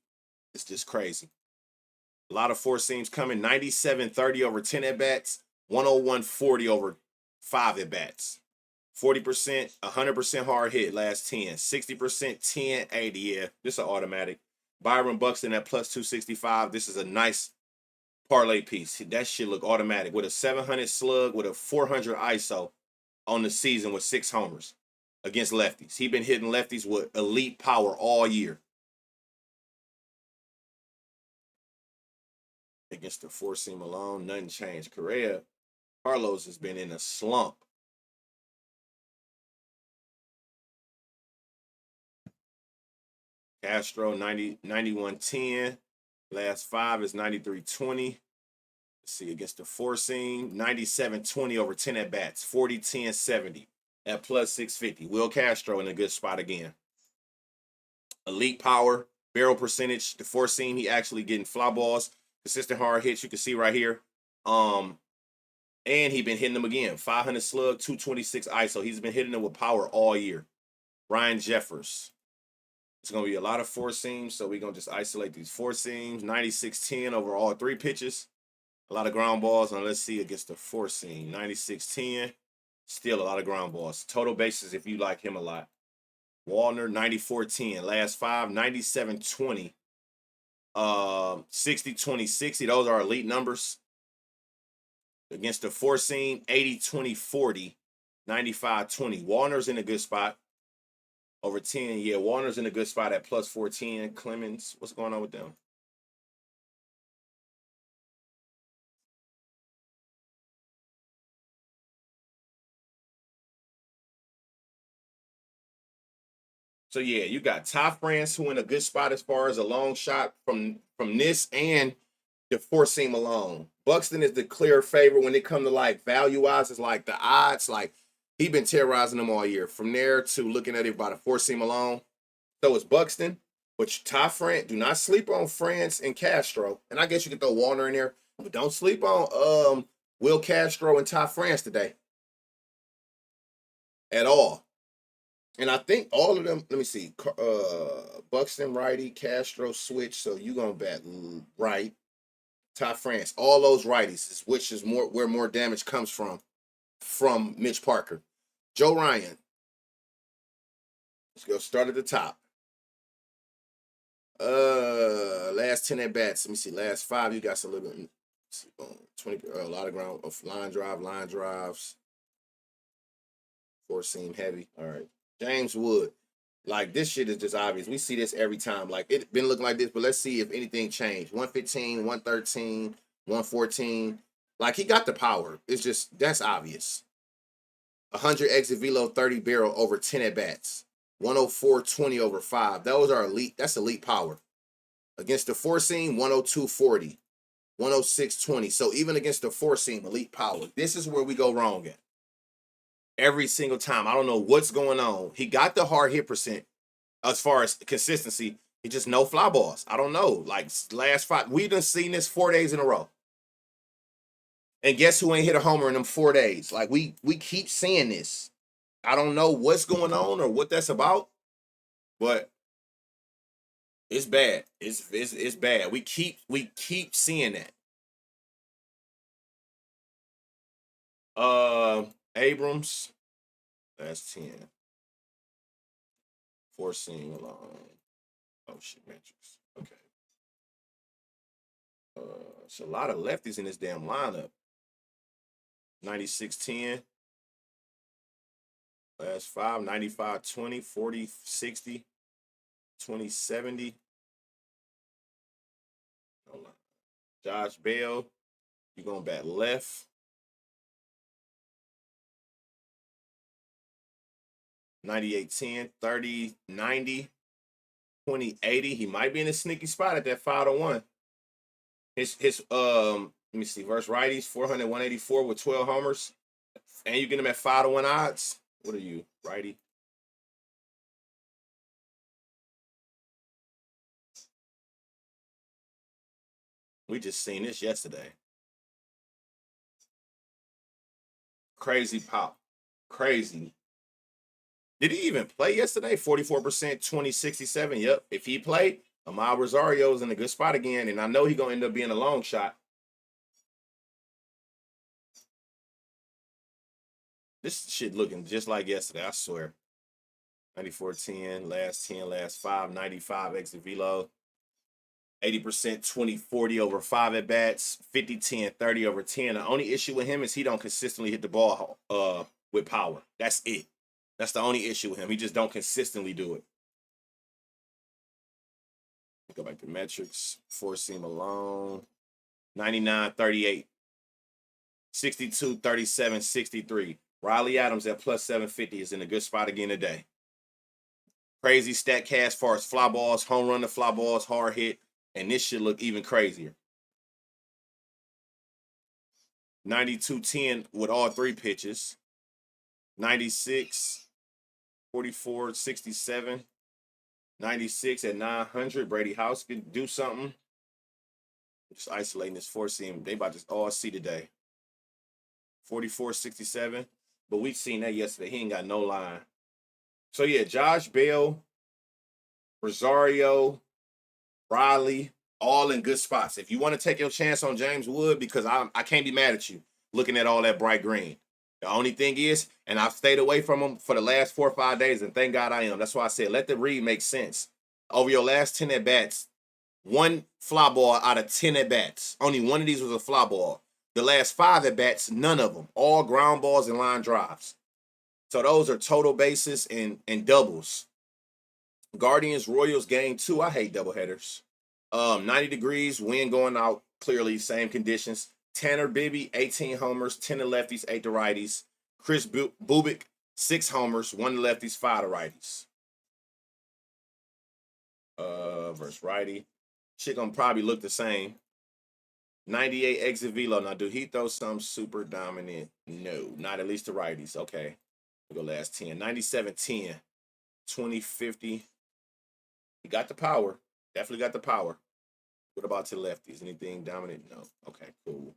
Speaker 1: It's just crazy. A lot of four seams coming. 97-30 over 10 at-bats. 101-40 over 5 at-bats. 40%, 100% hard hit last 10. 60%, 10, 80. Yeah, this is an automatic. Byron Buxton at plus 265. This is a nice parlay piece. That shit look automatic with a 700 slug with a 400 ISO on the season with 6 homers against lefties. He been hitting lefties with elite power all year. Against the four seam alone, nothing changed. Correa, Carlos has been in a slump. Castro 91-10. Last 5 is 93-20. Let's see, against the four seam, 97-20 over 10 at bats, 40-10-70 at plus 650. Will Castro in a good spot again. Elite power, barrel percentage. The four seam, he actually getting fly balls, consistent hard hits. You can see right here. And he been hitting them again. 500 slug, 226 ISO. He's been hitting them with power all year. Ryan Jeffers. It's going to be a lot of four seams, so we're going to just isolate these four seams. 96-10 over all 3 pitches. A lot of ground balls. And let's see against the four seam. 96-10. Still a lot of ground balls. Total bases if you like him a lot. Wallner, 94-10. Last 5, 97-20. 60-20-60. Those are elite numbers. Against the four seam, 80-20-40. 95-20. Wallner's in a good spot. Over 10, yeah, Warner's in a good spot at plus 410. Clemens, what's going on with them? So yeah, you got Top France who in a good spot as far as a long shot from this and the four seam alone. Buxton is the clear favorite when it comes to like value wise. It's like the odds, like he been terrorizing them all year. From there to looking at it by the four seam alone. So it's Buxton, but Top France, do not sleep on France and Castro. And I guess you could throw Warner in there, but don't sleep on Will Castro and Top France today at all. And I think all of them, let me see, Buxton righty, Castro switch. So you gonna bet right. Top France, all those righties, which is more where more damage comes from Mitch Parker. Joe Ryan. Let's go start at the top. Last 10 at bats. Let me see. Last 5, you got some little 20, a lot of ground of line drives. Four seam heavy. All right. James Wood. Like this shit is just obvious. We see this every time. Like it's been looking like this, but let's see if anything changed. 115, 113, 114. Like he got the power. It's just that's obvious. 100 exit velo, 30 barrel over 10 at bats. 104-20 over 5. Those are elite. That's elite power. Against the four seam, 102-40. 106-20. So even against the four seam, elite power. This is where we go wrong at. Every single time. I don't know what's going on. He got the hard hit percent as far as consistency. He just no fly balls. I don't know. Like last 5, we done seen this 4 days in a row. And guess who ain't hit a homer in them 4 days? Like we keep seeing this. I don't know what's going on or what that's about, but it's bad. It's bad. We keep seeing that. Abrams, that's 10. Four seam along. Oh shit, metrics. Okay. It's a lot of lefties in this damn lineup. 96-10. Last 5, 95-20, 40-60, 20-70. Hold on. Josh Bell, you going back left. 98-10, 30-90, 20-80. He might be in a sneaky spot at that 5-1. His let me see, versus righties, 400, 184 with 12 homers. And you get him at 5-1 odds. What are you, righty? We just seen this yesterday. Crazy pop. Crazy. Did he even play yesterday? 44%, 20-67. Yep. If he played, Amal Rosario's in a good spot again, and I know he's going to end up being a long shot. This shit looking just like yesterday, I swear. 94-10, last 5, 95 exit velo. 80%, 20-40 over 5 at bats, 50-10, 30 over 10. The only issue with him is he don't consistently hit the ball with power. That's it. That's the only issue with him. He just don't consistently do it. Go back to metrics. Four seam alone. 99-38. 62-37, 63. Riley Adams at plus 750 is in a good spot again today. Crazy stat cast as far as fly balls, home run to fly balls, hard hit, and this should look even crazier. 92-10 with all 3 pitches. 96, 44, 67. 96 at 900. Brady House could do something. Just isolating this 4 seam. They about to all see today. 44, 67. But we seen that yesterday. He ain't got no line. So yeah, Josh Bell, Rosario, Riley, all in good spots. If you want to take your chance on James Wood, because I can't be mad at you looking at all that bright green. The only thing is, and I've stayed away from him for the last 4 or 5 days, and thank God I am. That's why I said let the read make sense. Over your last 10 at-bats, 1 fly ball out of 10 at-bats. Only 1 of these was a fly ball. The last 5 at-bats, none of them. All ground balls and line drives. So those are total bases and doubles. Guardians, Royals, game 2. I hate doubleheaders. 90 degrees, wind going out, clearly same conditions. Tanner Bibby, 18 homers, 10 to lefties, 8 to righties. Chris Bubik, 6 homers, 1 to lefties, 5 to righties. Versus righty. Shit gonna probably look the same. 98 exit velo. Now, do he throw some super dominant? No, not at least the righties. Okay. We'll go last 10. 97-10. 20-50. He got the power. Definitely got the power. What about to lefties? Anything dominant? No. Okay, cool.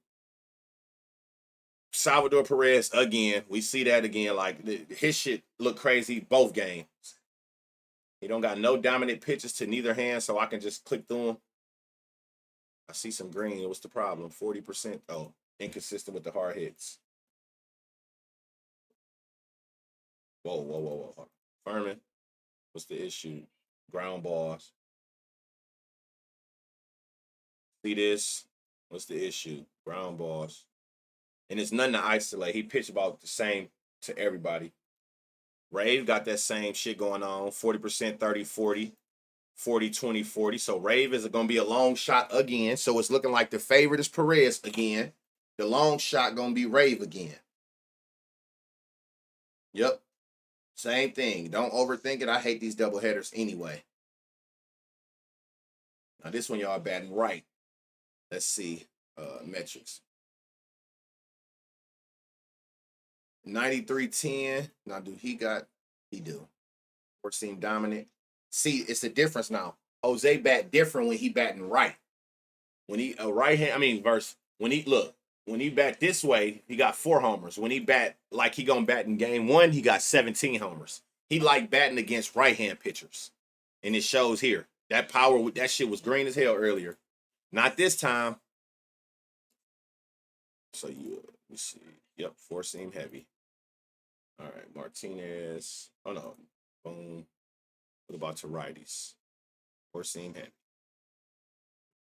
Speaker 1: Salvador Perez again. We see that again. Like his shit look crazy both games. He don't got no dominant pitches to neither hand, so I can just click through them. I see some green. What's the problem? 40%. Oh, inconsistent with the hard hits. Whoa. Furman, what's the issue? Ground balls. See this? What's the issue? Ground balls. And it's nothing to isolate. He pitched about the same to everybody. Rave got that same shit going on. 40%, 30-40. 40-20-40. So Rave is going to be a long shot again. So it's looking like the favorite is Perez again. The long shot going to be Rave again. Yep. Same thing. Don't overthink it. I hate these double headers anyway. Now this one y'all batting right. Let's see. Metrics. 93-10. Now do he got? He do. Or seem dominant. See, it's a difference now. Jose bat different when he batting right. When he a right hand, verse when he look, when he bat this way, he got 4 homers. When he bat like he gonna bat in game 1, he got 17 homers. He like batting against right-hand pitchers, and it shows here. That power, that shit was green as hell earlier. Not this time. So let me see. Yep, 4-seam heavy. All right, Martinez. Oh no, boom. What about to righties? 4-seam heavy.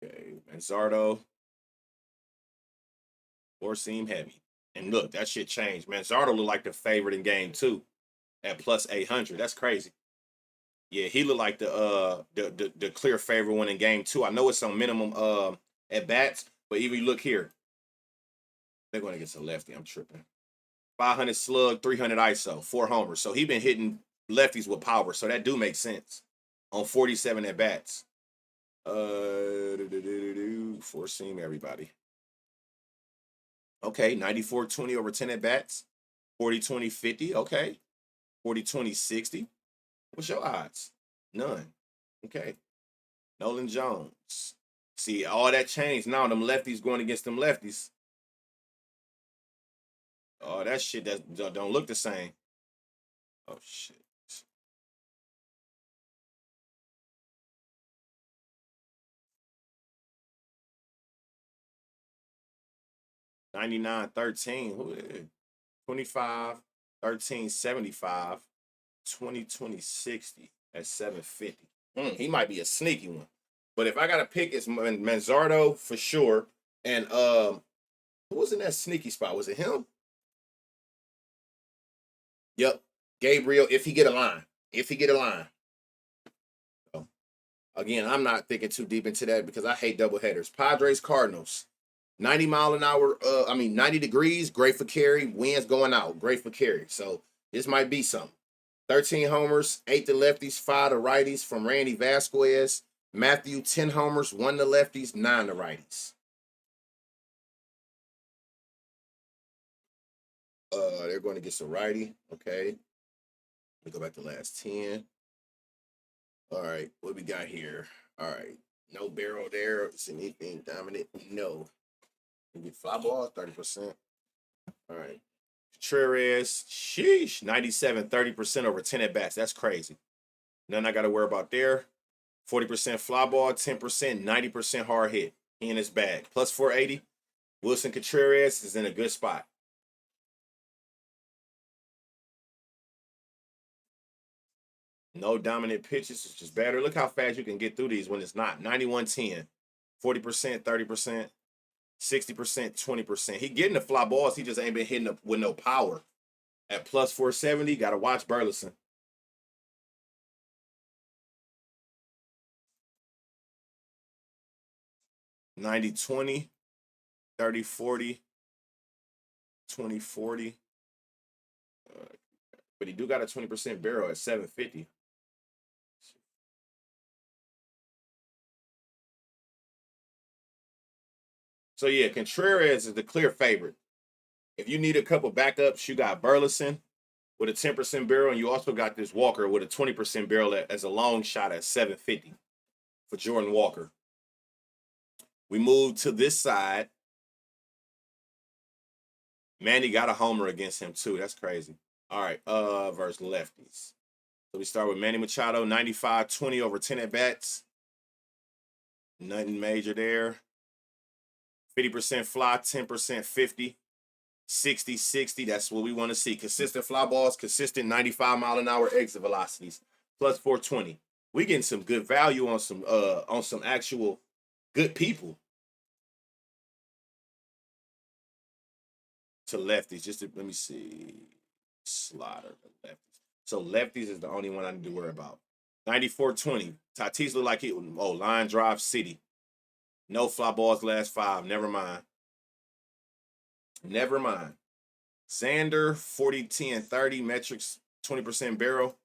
Speaker 1: Okay, Manzardo. 4-seam heavy. And look, that shit changed. Manzardo looked like the favorite in game 2 at plus 800. That's crazy. Yeah, he looked like the clear favorite one in game 2. I know it's on minimum at bats, but even look here, they're going to get a lefty. I'm tripping. 500 slug, 300 ISO, 4 homers. So he been hitting lefties with power. So that do make sense on 47 at bats. 4-seam everybody. Okay, 94-20 over 10 at bats. 40-20-50. Okay. 40-20-60. What's your odds? None. Okay. Nolan Jones. See, all that changed. Now them lefties going against them lefties. Oh, that shit that don't look the same. Oh, shit. 99-13. Who is it? 25-13-75. 20-20-60 at 750. He might be a sneaky one. But if I got to pick, it's Manzardo for sure. And who was in that sneaky spot? Was it him? Yep. Gabriel, if he get a line. If he get a line. So, again, I'm not thinking too deep into that because I hate double headers. Padres, Cardinals. 90 mile an hour, 90 degrees, great for carry. Winds going out, great for carry. So this might be something. 13 homers, 8 to lefties, 5 to righties from Randy Vasquez. Matthew, 10 homers, 1 to lefties, 9 to righties. They're going to get some righty. Okay. Let me go back to last 10. All right. What we got here? All right. No barrel there. Is anything dominant? No. We get fly ball, 30%. All right. Contreras, sheesh, 97, 30% over 10 at bats. That's crazy. Nothing I got to worry about there. 40% fly ball, 10%, 90% hard hit. He in his bag. Plus 480. Wilson Contreras is in a good spot. No dominant pitches. It's just better. Look how fast you can get through these when it's not. 91-10. 40%, 30%, 60%, 20%. He getting the fly balls. He just ain't been hitting up with no power. At plus 470, got to watch Burleson. $90-20, 30-40, 20-40. But he do got a 20% barrel at 750. So yeah, Contreras is the clear favorite. If you need a couple backups, you got Burleson with a 10% barrel, and you also got this Walker with a 20% barrel as a long shot at 750 for Jordan Walker. We move to this side. Manny got a homer against him too. That's crazy. All right, versus lefties. So we start with Manny Machado, 95-20 over 10 at bats. Nothing major there. 50% fly, 10% 50. 60-60. That's what we want to see. Consistent fly balls, consistent 95 mile an hour exit velocities. Plus 420. We getting some good value on some actual good people. To lefties. Just to, let me see. Slaughter the lefties. So lefties is the only one I need to worry about. 94-20. Tatis look like line drive city. No fly balls last 5. Never mind. Never mind. Xander, 40-10-30. Metrics, 20% barrel.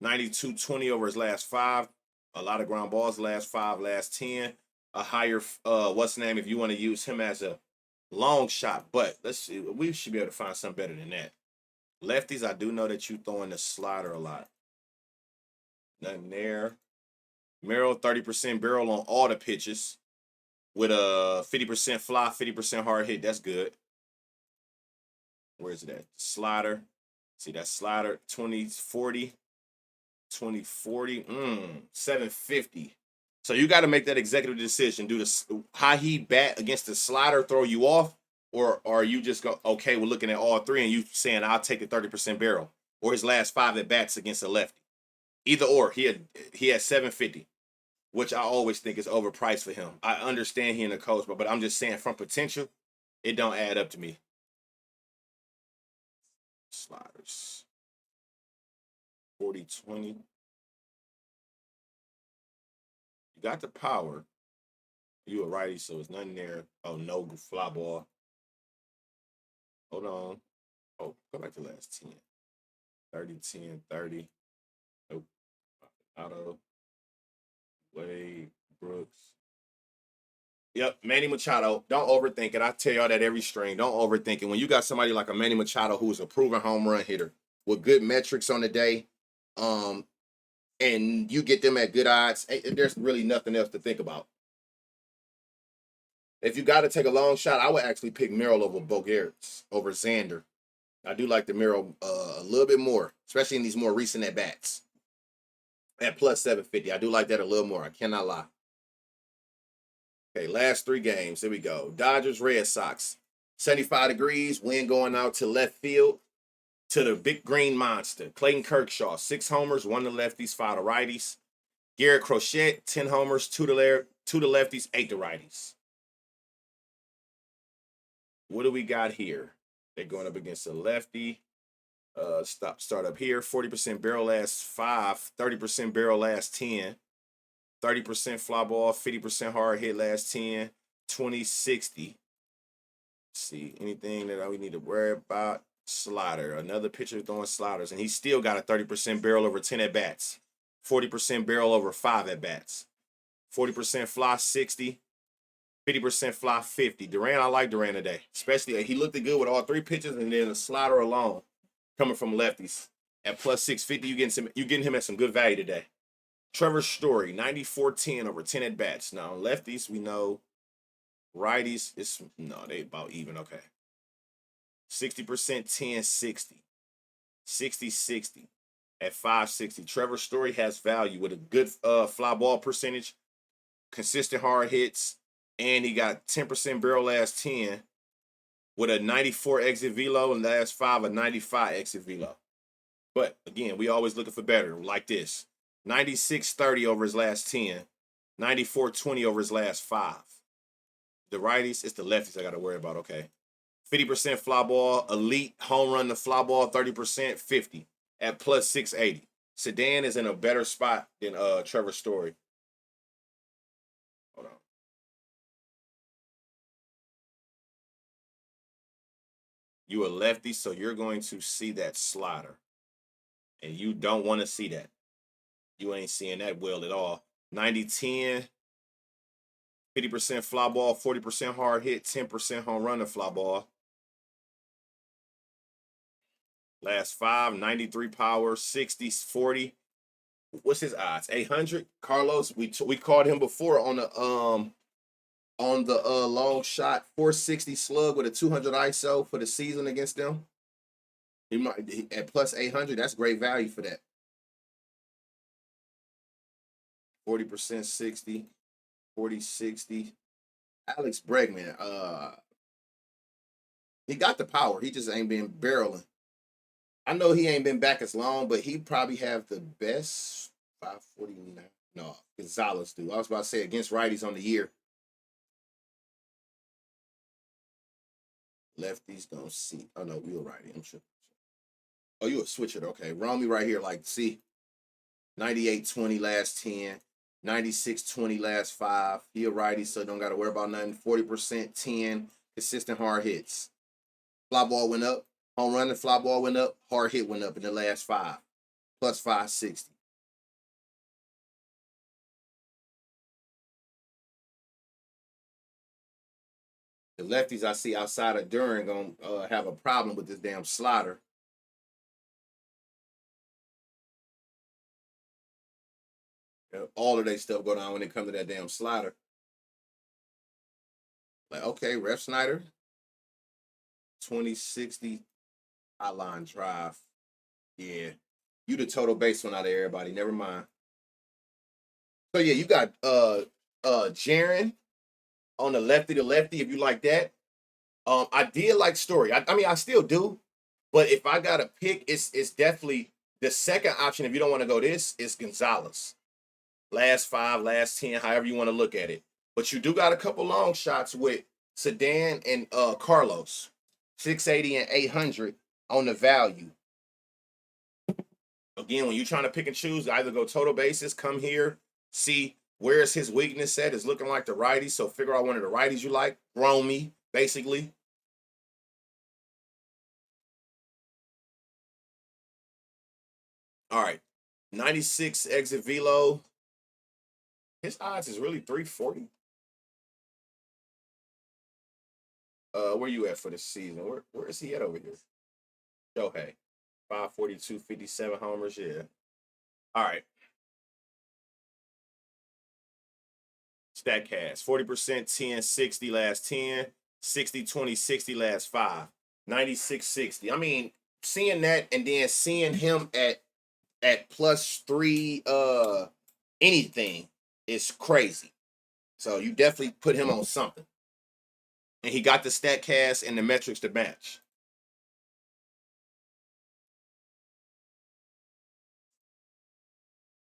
Speaker 1: 92-20 over his last 5. A lot of ground balls last 5, last 10. A higher, what's the name if you want to use him as a long shot. But let's see. We should be able to find something better than that. Lefties, I do know that you throwing the slider a lot. Nothing there. Merrill, 30% barrel on all the pitches. with a 50% fly, 50% hard hit. That's good. Where is it at? Slider. See that slider 2040, 2040, 750. So you got to make that executive decision. Do the high heat bat against the slider throw you off, or are you just go okay? We're looking at all three, and you saying I'll take the 30% barrel, or his last 5 at bats against a lefty. Either or, he had 750, which I always think is overpriced for him. I understand he in the coach, but I'm just saying from potential, it don't add up to me. Sliders 40-20. You got the power. You a righty, so it's nothing there. Oh, no fly ball. Hold on. Oh, go back to last 10. 30, 10, 30. Nope. Auto. Wade, Brooks. Yep, Manny Machado. Don't overthink it. I tell y'all that every string. Don't overthink it. When you got somebody like a Manny Machado who's a proven home run hitter with good metrics on the day, and you get them at good odds, there's really nothing else to think about. If you got to take a long shot, I would actually pick Merrill over Bogaerts, over Xander. I do like the Merrill a little bit more, especially in these more recent at bats. At plus 750, I do like that a little more. I cannot lie. Okay, last 3 games. Here we go. Dodgers, Red Sox. 75 degrees, wind going out to left field to the big green monster. Clayton Kershaw, 6 homers, 1 to lefties, 5 to righties. Garrett Crochet, 10 homers, 2 to lefties, 8 to righties. What do we got here? They're going up against a lefty. Start up here. 40% barrel last 5, 30% barrel last 10, 30% fly ball, 50% hard hit last 10, 20-60. See, anything that we need to worry about? Slider. Another pitcher throwing sliders, and he still got a 30% barrel over 10 at bats, 40% barrel over 5 at bats, 40% fly 60, 50% fly 50. Duran, I like Duran today, especially he looked good with all 3 pitches, and then a slider alone coming from lefties at plus 650. You getting him at some good value today. Trevor Story, 94-10 over 10 at bats. Now lefties, we know. Righties, they about even. Okay. 60%, 10-60. 60-60 at 560. Trevor Story has value with a good fly ball percentage, consistent hard hits, and he got 10% barrel last 10 with a 94 exit velo and last 5 a 95 exit velo. But again, we always looking for better like this. 96-30 over his last 10, 94-20 over his last 5. The righties, it's the lefties I got to worry about, okay. 50% fly ball, elite home run to fly ball, 30%, 50 at plus 680. Sedan is in a better spot than Trevor Story. Hold on. You a lefty, so you're going to see that slider. And you don't want to see that. You ain't seeing that well at all. 90-10, 50% fly ball, 40% hard hit, 10% home run to fly ball. Last 5, 93 power, 60-40. What's his odds? 800. Carlos, we called him before on the long shot 460 slug with a 200 ISO for the season against them. He might at plus 800. That's great value for that. 40%, 60, 40, 60. Alex Bregman, he got the power. He just ain't been barreling. I know he ain't been back as long, but he probably have the best 549. No, Gonzalez do. I was about to say against righties on the year. Lefties gonna see. Oh no, you a righty. I'm sure. Oh, you a switcher. Okay. Wrong me right here. Like, see, 98-20 last 10, 96-20 last 5. He a righty, so don't got to worry about nothing. 40%, 10, consistent hard hits. Fly ball went up. Home run and fly ball went up. Hard hit went up in the last 5. Plus 560. The lefties I see outside of Duran gonna have a problem with this damn slider. All of their stuff go down when it comes to that damn slider. Like, okay, Ref Snyder, 2060 Hotline Drive. Yeah. You the total base one out of everybody. Never mind. So yeah, you got Jaron on the lefty to lefty, if you like that. I did like Story. I mean, I still do, but if I got to pick, it's definitely the second option. If you don't want to go this, is Gonzalez. Last 5, last 10, however you want to look at it. But you do got a couple long shots with Sedan and Carlos, 680 and 800 on the value. Again, when you're trying to pick and choose, either go total basis, come here, see where's his weakness at. It's looking like the righties, so figure out one of the righties you like. Romy, basically. All right. 96 exit velo. His odds is really 340. Where you at for the season? Where is he at over here? Shohei. 542, 57 homers. Yeah. All right. StatCast. 40%, 10, 60 last 10, 60, 20, 60 last 5. 96, 60. I mean, seeing that and then seeing him at +3 anything is crazy. So you definitely put him on something. And he got the StatCast and the metrics to match.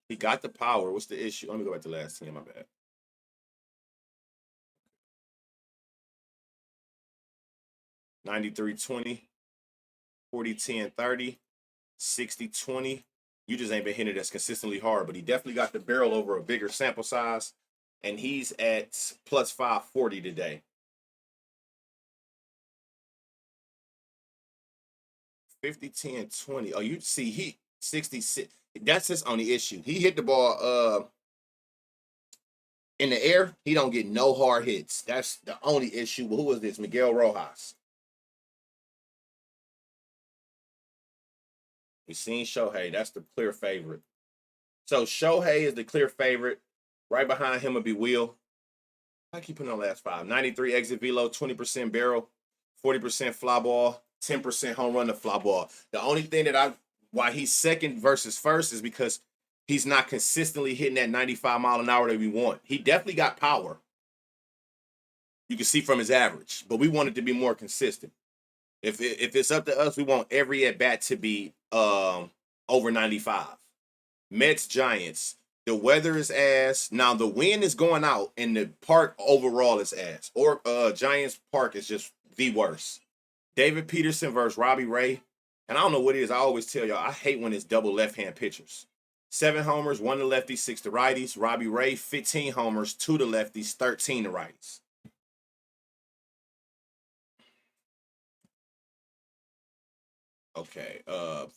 Speaker 1: He got the power. What's the issue? Let me go back to last team. My bad. 93, 20, 40, 10, 30, 60, 20. You just ain't been hitting it as consistently hard, but he definitely got the barrel over a bigger sample size. And he's at +540 today. 50, 10, 20. Oh, you see, he 66. That's his only issue. He hit the ball in the air. He don't get no hard hits. That's the only issue. Who was this? Miguel Rojas. We seen Shohei. That's the clear favorite. So Shohei is the clear favorite. Right behind him would be Will. I keep putting on last 5. 93 exit velo, 20% barrel, 40% fly ball, 10% home run to fly ball. The only thing why he's second versus first is because he's not consistently hitting that 95 mile an hour that we want. He definitely got power. You can see from his average, but we want it to be more consistent. If it's up to us, we want every at bat to be over 95. Mets, Giants. The weather is ass. Now the wind is going out, and the park overall is ass. Or Giants Park is just the worst. David Peterson versus Robbie Ray. And I don't know what it is. I always tell y'all, I hate when it's double left-hand pitchers. 7 homers, 1 to lefties, 6 to righties. Robbie Ray, 15 homers, 2 to lefties, 13 to righties. Okay,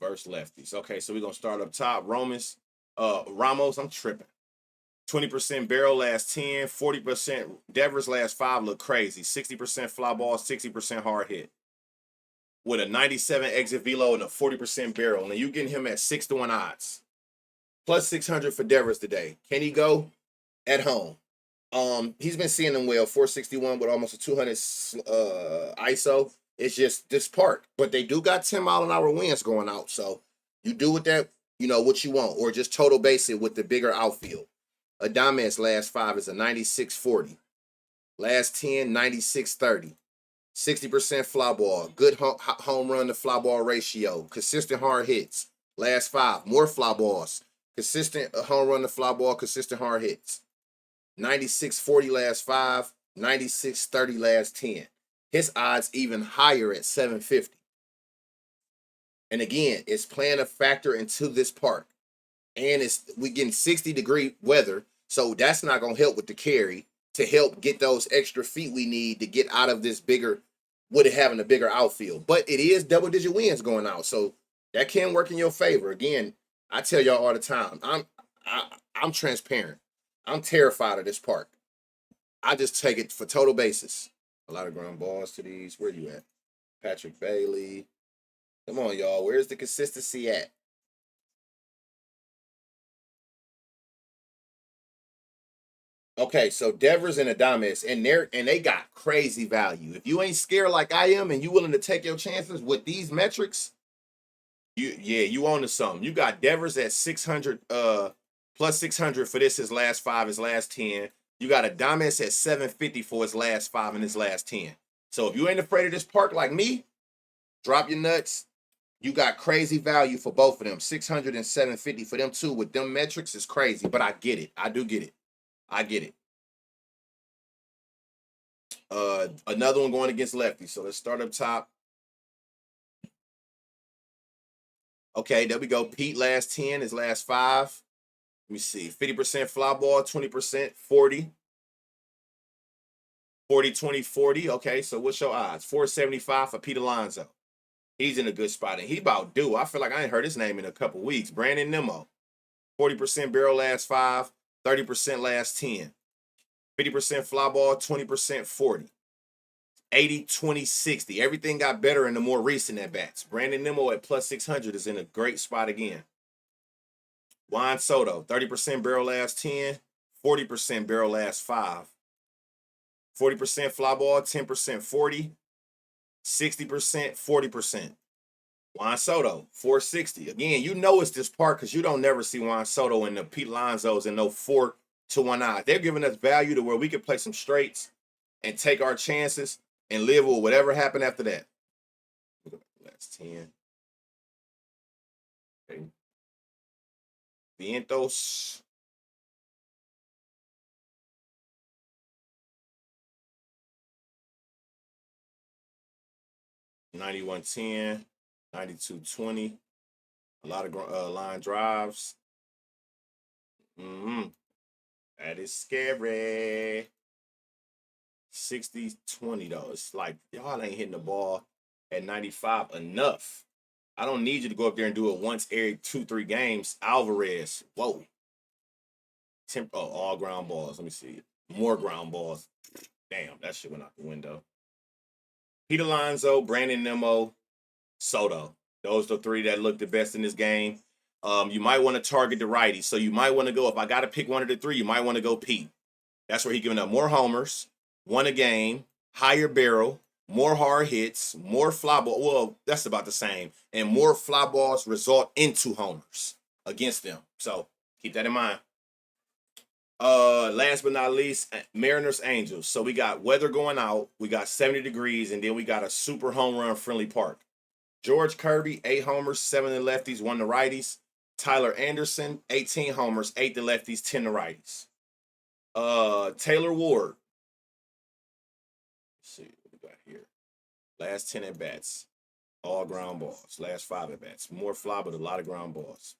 Speaker 1: versus lefties. Okay, so we're gonna start up top. Ramos, I'm tripping. 20% barrel last 10, 40% Devers last 5 look crazy. 60% fly ball, 60% hard hit. With a 97 exit velo and a 40% barrel. And you getting him at 6-1 odds. Plus 600 for Devers today. Can he go? At home. He's been seeing them well. 461 with almost a 200 ISO. It's just this park. But they do got 10 mile an hour winds going out. So you do with that, what you want. Or just total base it with the bigger outfield. Adames last 5 is a 96-40. Last 10, 96-30. 60% fly ball. Good home run to fly ball ratio. Consistent hard hits. Last 5, more fly balls. Consistent home run to fly ball. Consistent hard hits. 96-40 last 5. 96-30 last 10. His odds even higher at 750. And again, it's playing a factor into this park. And we getting 60-degree weather. So that's not going to help with the carry to help get those extra feet we need to get out of this bigger, with it having a bigger outfield. But it is double-digit wins going out. So that can work in your favor. Again, I tell y'all all the time, I'm transparent. I'm terrified of this park. I just take it for total basis. A lot of ground balls to these. Where you at? Patrick Bailey. Come on, y'all. Where's the consistency at? Okay, so Devers and Adames, and they got crazy value. If you ain't scared like I am, and you willing to take your chances with these metrics, you own to something. You got Devers at 600, plus 600 for his last 5, his last 10. You got Adames at 750 for his last 5 and his last 10. So if you ain't afraid of this park like me, drop your nuts. You got crazy value for both of them. 600 and 750 for them too. With them metrics is crazy, but I get it. I do get it. I get it. Another one going against lefty. So let's start up top. Okay, there we go. Pete last 10, his last 5. Let me see. 50% fly ball, 20%, 40. 40, 20, 40. Okay, so what's your odds? 475 for Pete Alonso. He's in a good spot, and he about due. I feel like I ain't heard his name in a couple weeks. Brandon Nimmo. 40% barrel last 5, 30% last 10. 50% fly ball, 20%, 40. 80, 20, 60. Everything got better in the more recent at-bats. Brandon Nimmo at plus 600 is in a great spot again. Juan Soto, 30% barrel last 10, 40% barrel last 5. 40% fly ball, 10%, 40. 60%, 40%. Juan Soto, 460. Again, you know it's this part because you don't never see Juan Soto and the Pete Alonsos and no 4-to-1 odds. They're giving us value to where we can play some straights and take our chances and live with whatever happened after that. Last 10. Okay. Vientos. $91.10, $92.20. A lot of line drives. That is scary. 60-20 though. It's like y'all ain't hitting the ball at 95 enough. I don't need you to go up there and do it once every 2-3 games. Alvarez, whoa. All ground balls. Let me see. More ground balls. Damn, that shit went out the window. Pete Alonso, Brandon Nimmo, Soto. Those are the 3 that look the best in this game. You might want to target the righty. So you might want to go, if I got to pick one of the 3, you might want to go Pete. That's where he's giving up more homers, 1 a game, higher barrel, more hard hits, more fly ball. Well, that's about the same. And more fly balls result into homers against them. So keep that in mind. Last but not least, Mariners Angels. So we got weather going out. We got 70 degrees, and then we got a super home run friendly park. George Kirby, 8 homers, 7 to lefties, 1 to righties. Tyler Anderson, 18 homers, 8 to lefties, 10 to righties. Taylor Ward. Let's see what we got here. Last 10 at bats, all ground balls. Last 5 at bats, more fly, but a lot of ground balls.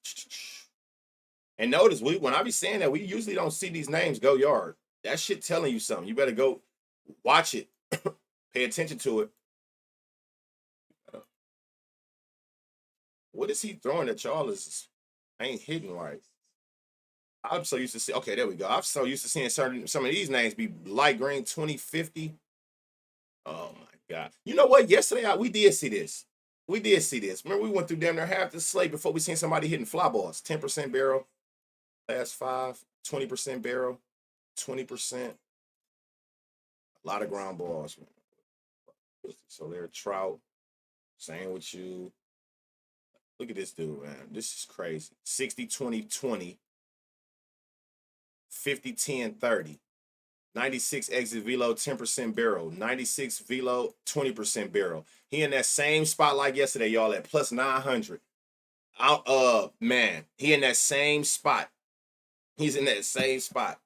Speaker 1: And notice, when I be saying that, we usually don't see these names go yard. That shit telling you something. You better go watch it, pay attention to it. What is he throwing at y'all? Is ain't hitting right. I'm so used to see. Okay, there we go. I'm so used to seeing some of these names be light green 2050. Oh my god! You know what? Yesterday we did see this. We did see this. Remember, we went through damn near half the slate before we seen somebody hitting fly balls. 10% barrel, last 5. 20% barrel, 20%. A lot of ground balls. So they're Trout. Same with you. Look at this dude, man. This is crazy. 60, 20, 20. 50, 10, 30. 96 exit velo, 10% barrel. 96 velo, 20% barrel. He in that same spot like yesterday, y'all, at plus 900. Man, he in that same spot. He's in that same spot.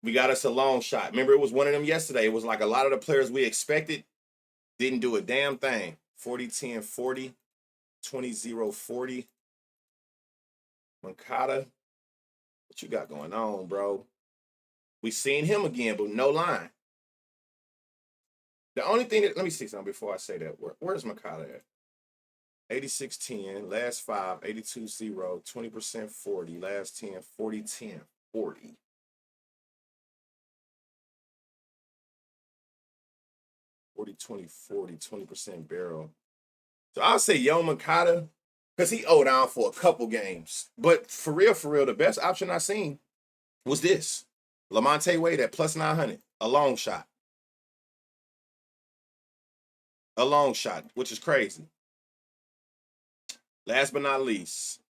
Speaker 1: We got us a long shot. Remember, it was one of them yesterday. It was like a lot of the players we expected didn't do a damn thing. 40, 10, 40. 20, 0, 40. Mankata. What you got going on, bro? We seen him again, but no line. The only thing that, let me see something before I say that. Where's Mankata at? 86-10, last 5, 82-0, 20%, 40, last 10, 40-10, 40. Forty, 20, 40, 20% barrel. So I'll say Yo Mankata, because he owed down for a couple games. But for real, the best option I seen was this. Lamonte Wade at plus 900. A long shot. A long shot, which is crazy. Last but not least,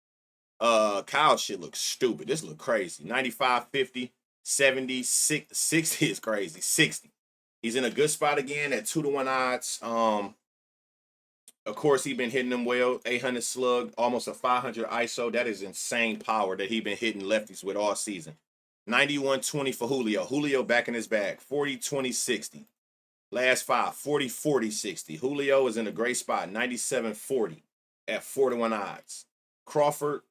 Speaker 1: Kyle shit looks stupid. This look crazy. 95, 50, 70, 60 is crazy. 60. He's in a good spot again at 2-1 odds. Of course, he been hitting them well. 800 slug, almost a 500 ISO. That is insane power that he been hitting lefties with all season. 91-20 for Julio. Julio back in his bag. 40-20-60. Last 5, 40-40-60. Julio is in a great spot. 97-40 at 4-1 odds. Crawford,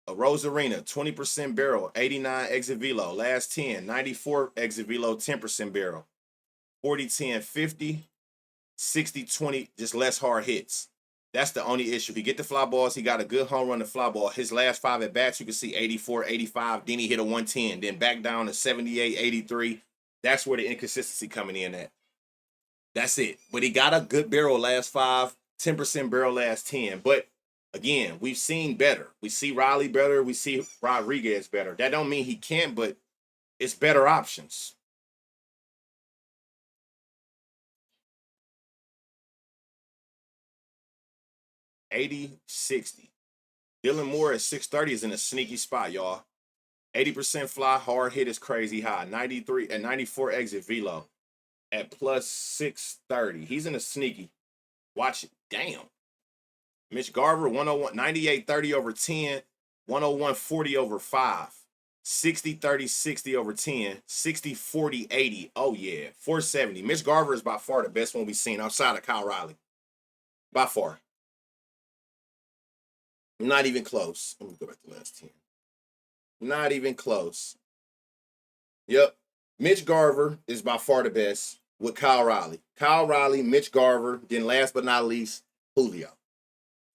Speaker 1: a Rosarina, 20% barrel, 89 exit velo. Last 10, 94 exit velo, 10% barrel. 40-10-50. 60-20, just less hard hits. That's the only issue. He get the fly balls. He got a good home run to fly ball. His last 5 at bats, you can see 84, 85. Then he hit a 110. Then back down to 78, 83. That's where the inconsistency coming in at. That's it. But he got a good barrel last 5, 10% barrel last 10. But again, we've seen better. We see Riley better. We see Rodriguez better. That don't mean he can't, but it's better options. $80-60. Dylan Moore at 630 is in a sneaky spot, y'all. 80% fly, hard hit is crazy high. 93 and 94 exit velo at plus 630. He's in a sneaky. Watch it. Damn. Mitch Garver, 101, 98-30 over 10, 101-40 over 5, 60-30-60 over 10, 60-40-80. Oh, yeah. 470. Mitch Garver is by far the best one we've seen outside of Kyle Riley. By far. Not even close. Let me go back to the last 10. Not even close. Yep. Mitch Garver is by far the best with Kyle Riley. Kyle Riley, Mitch Garver, then last but not least, Julio.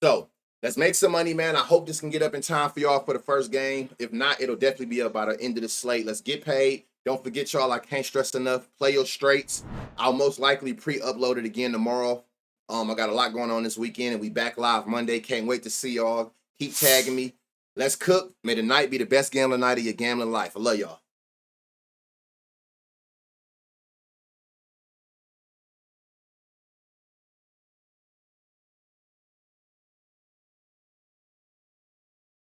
Speaker 1: So, let's make some money, man. I hope this can get up in time for y'all for the first game. If not, it'll definitely be up by the end of the slate. Let's get paid. Don't forget, y'all, I can't stress enough. Play your straights. I'll most likely pre-upload it again tomorrow. I got a lot going on this weekend, and we back live Monday. Can't wait to see y'all. Keep tagging me. Let's cook. May the night be the best gambling night of your gambling life. I love y'all.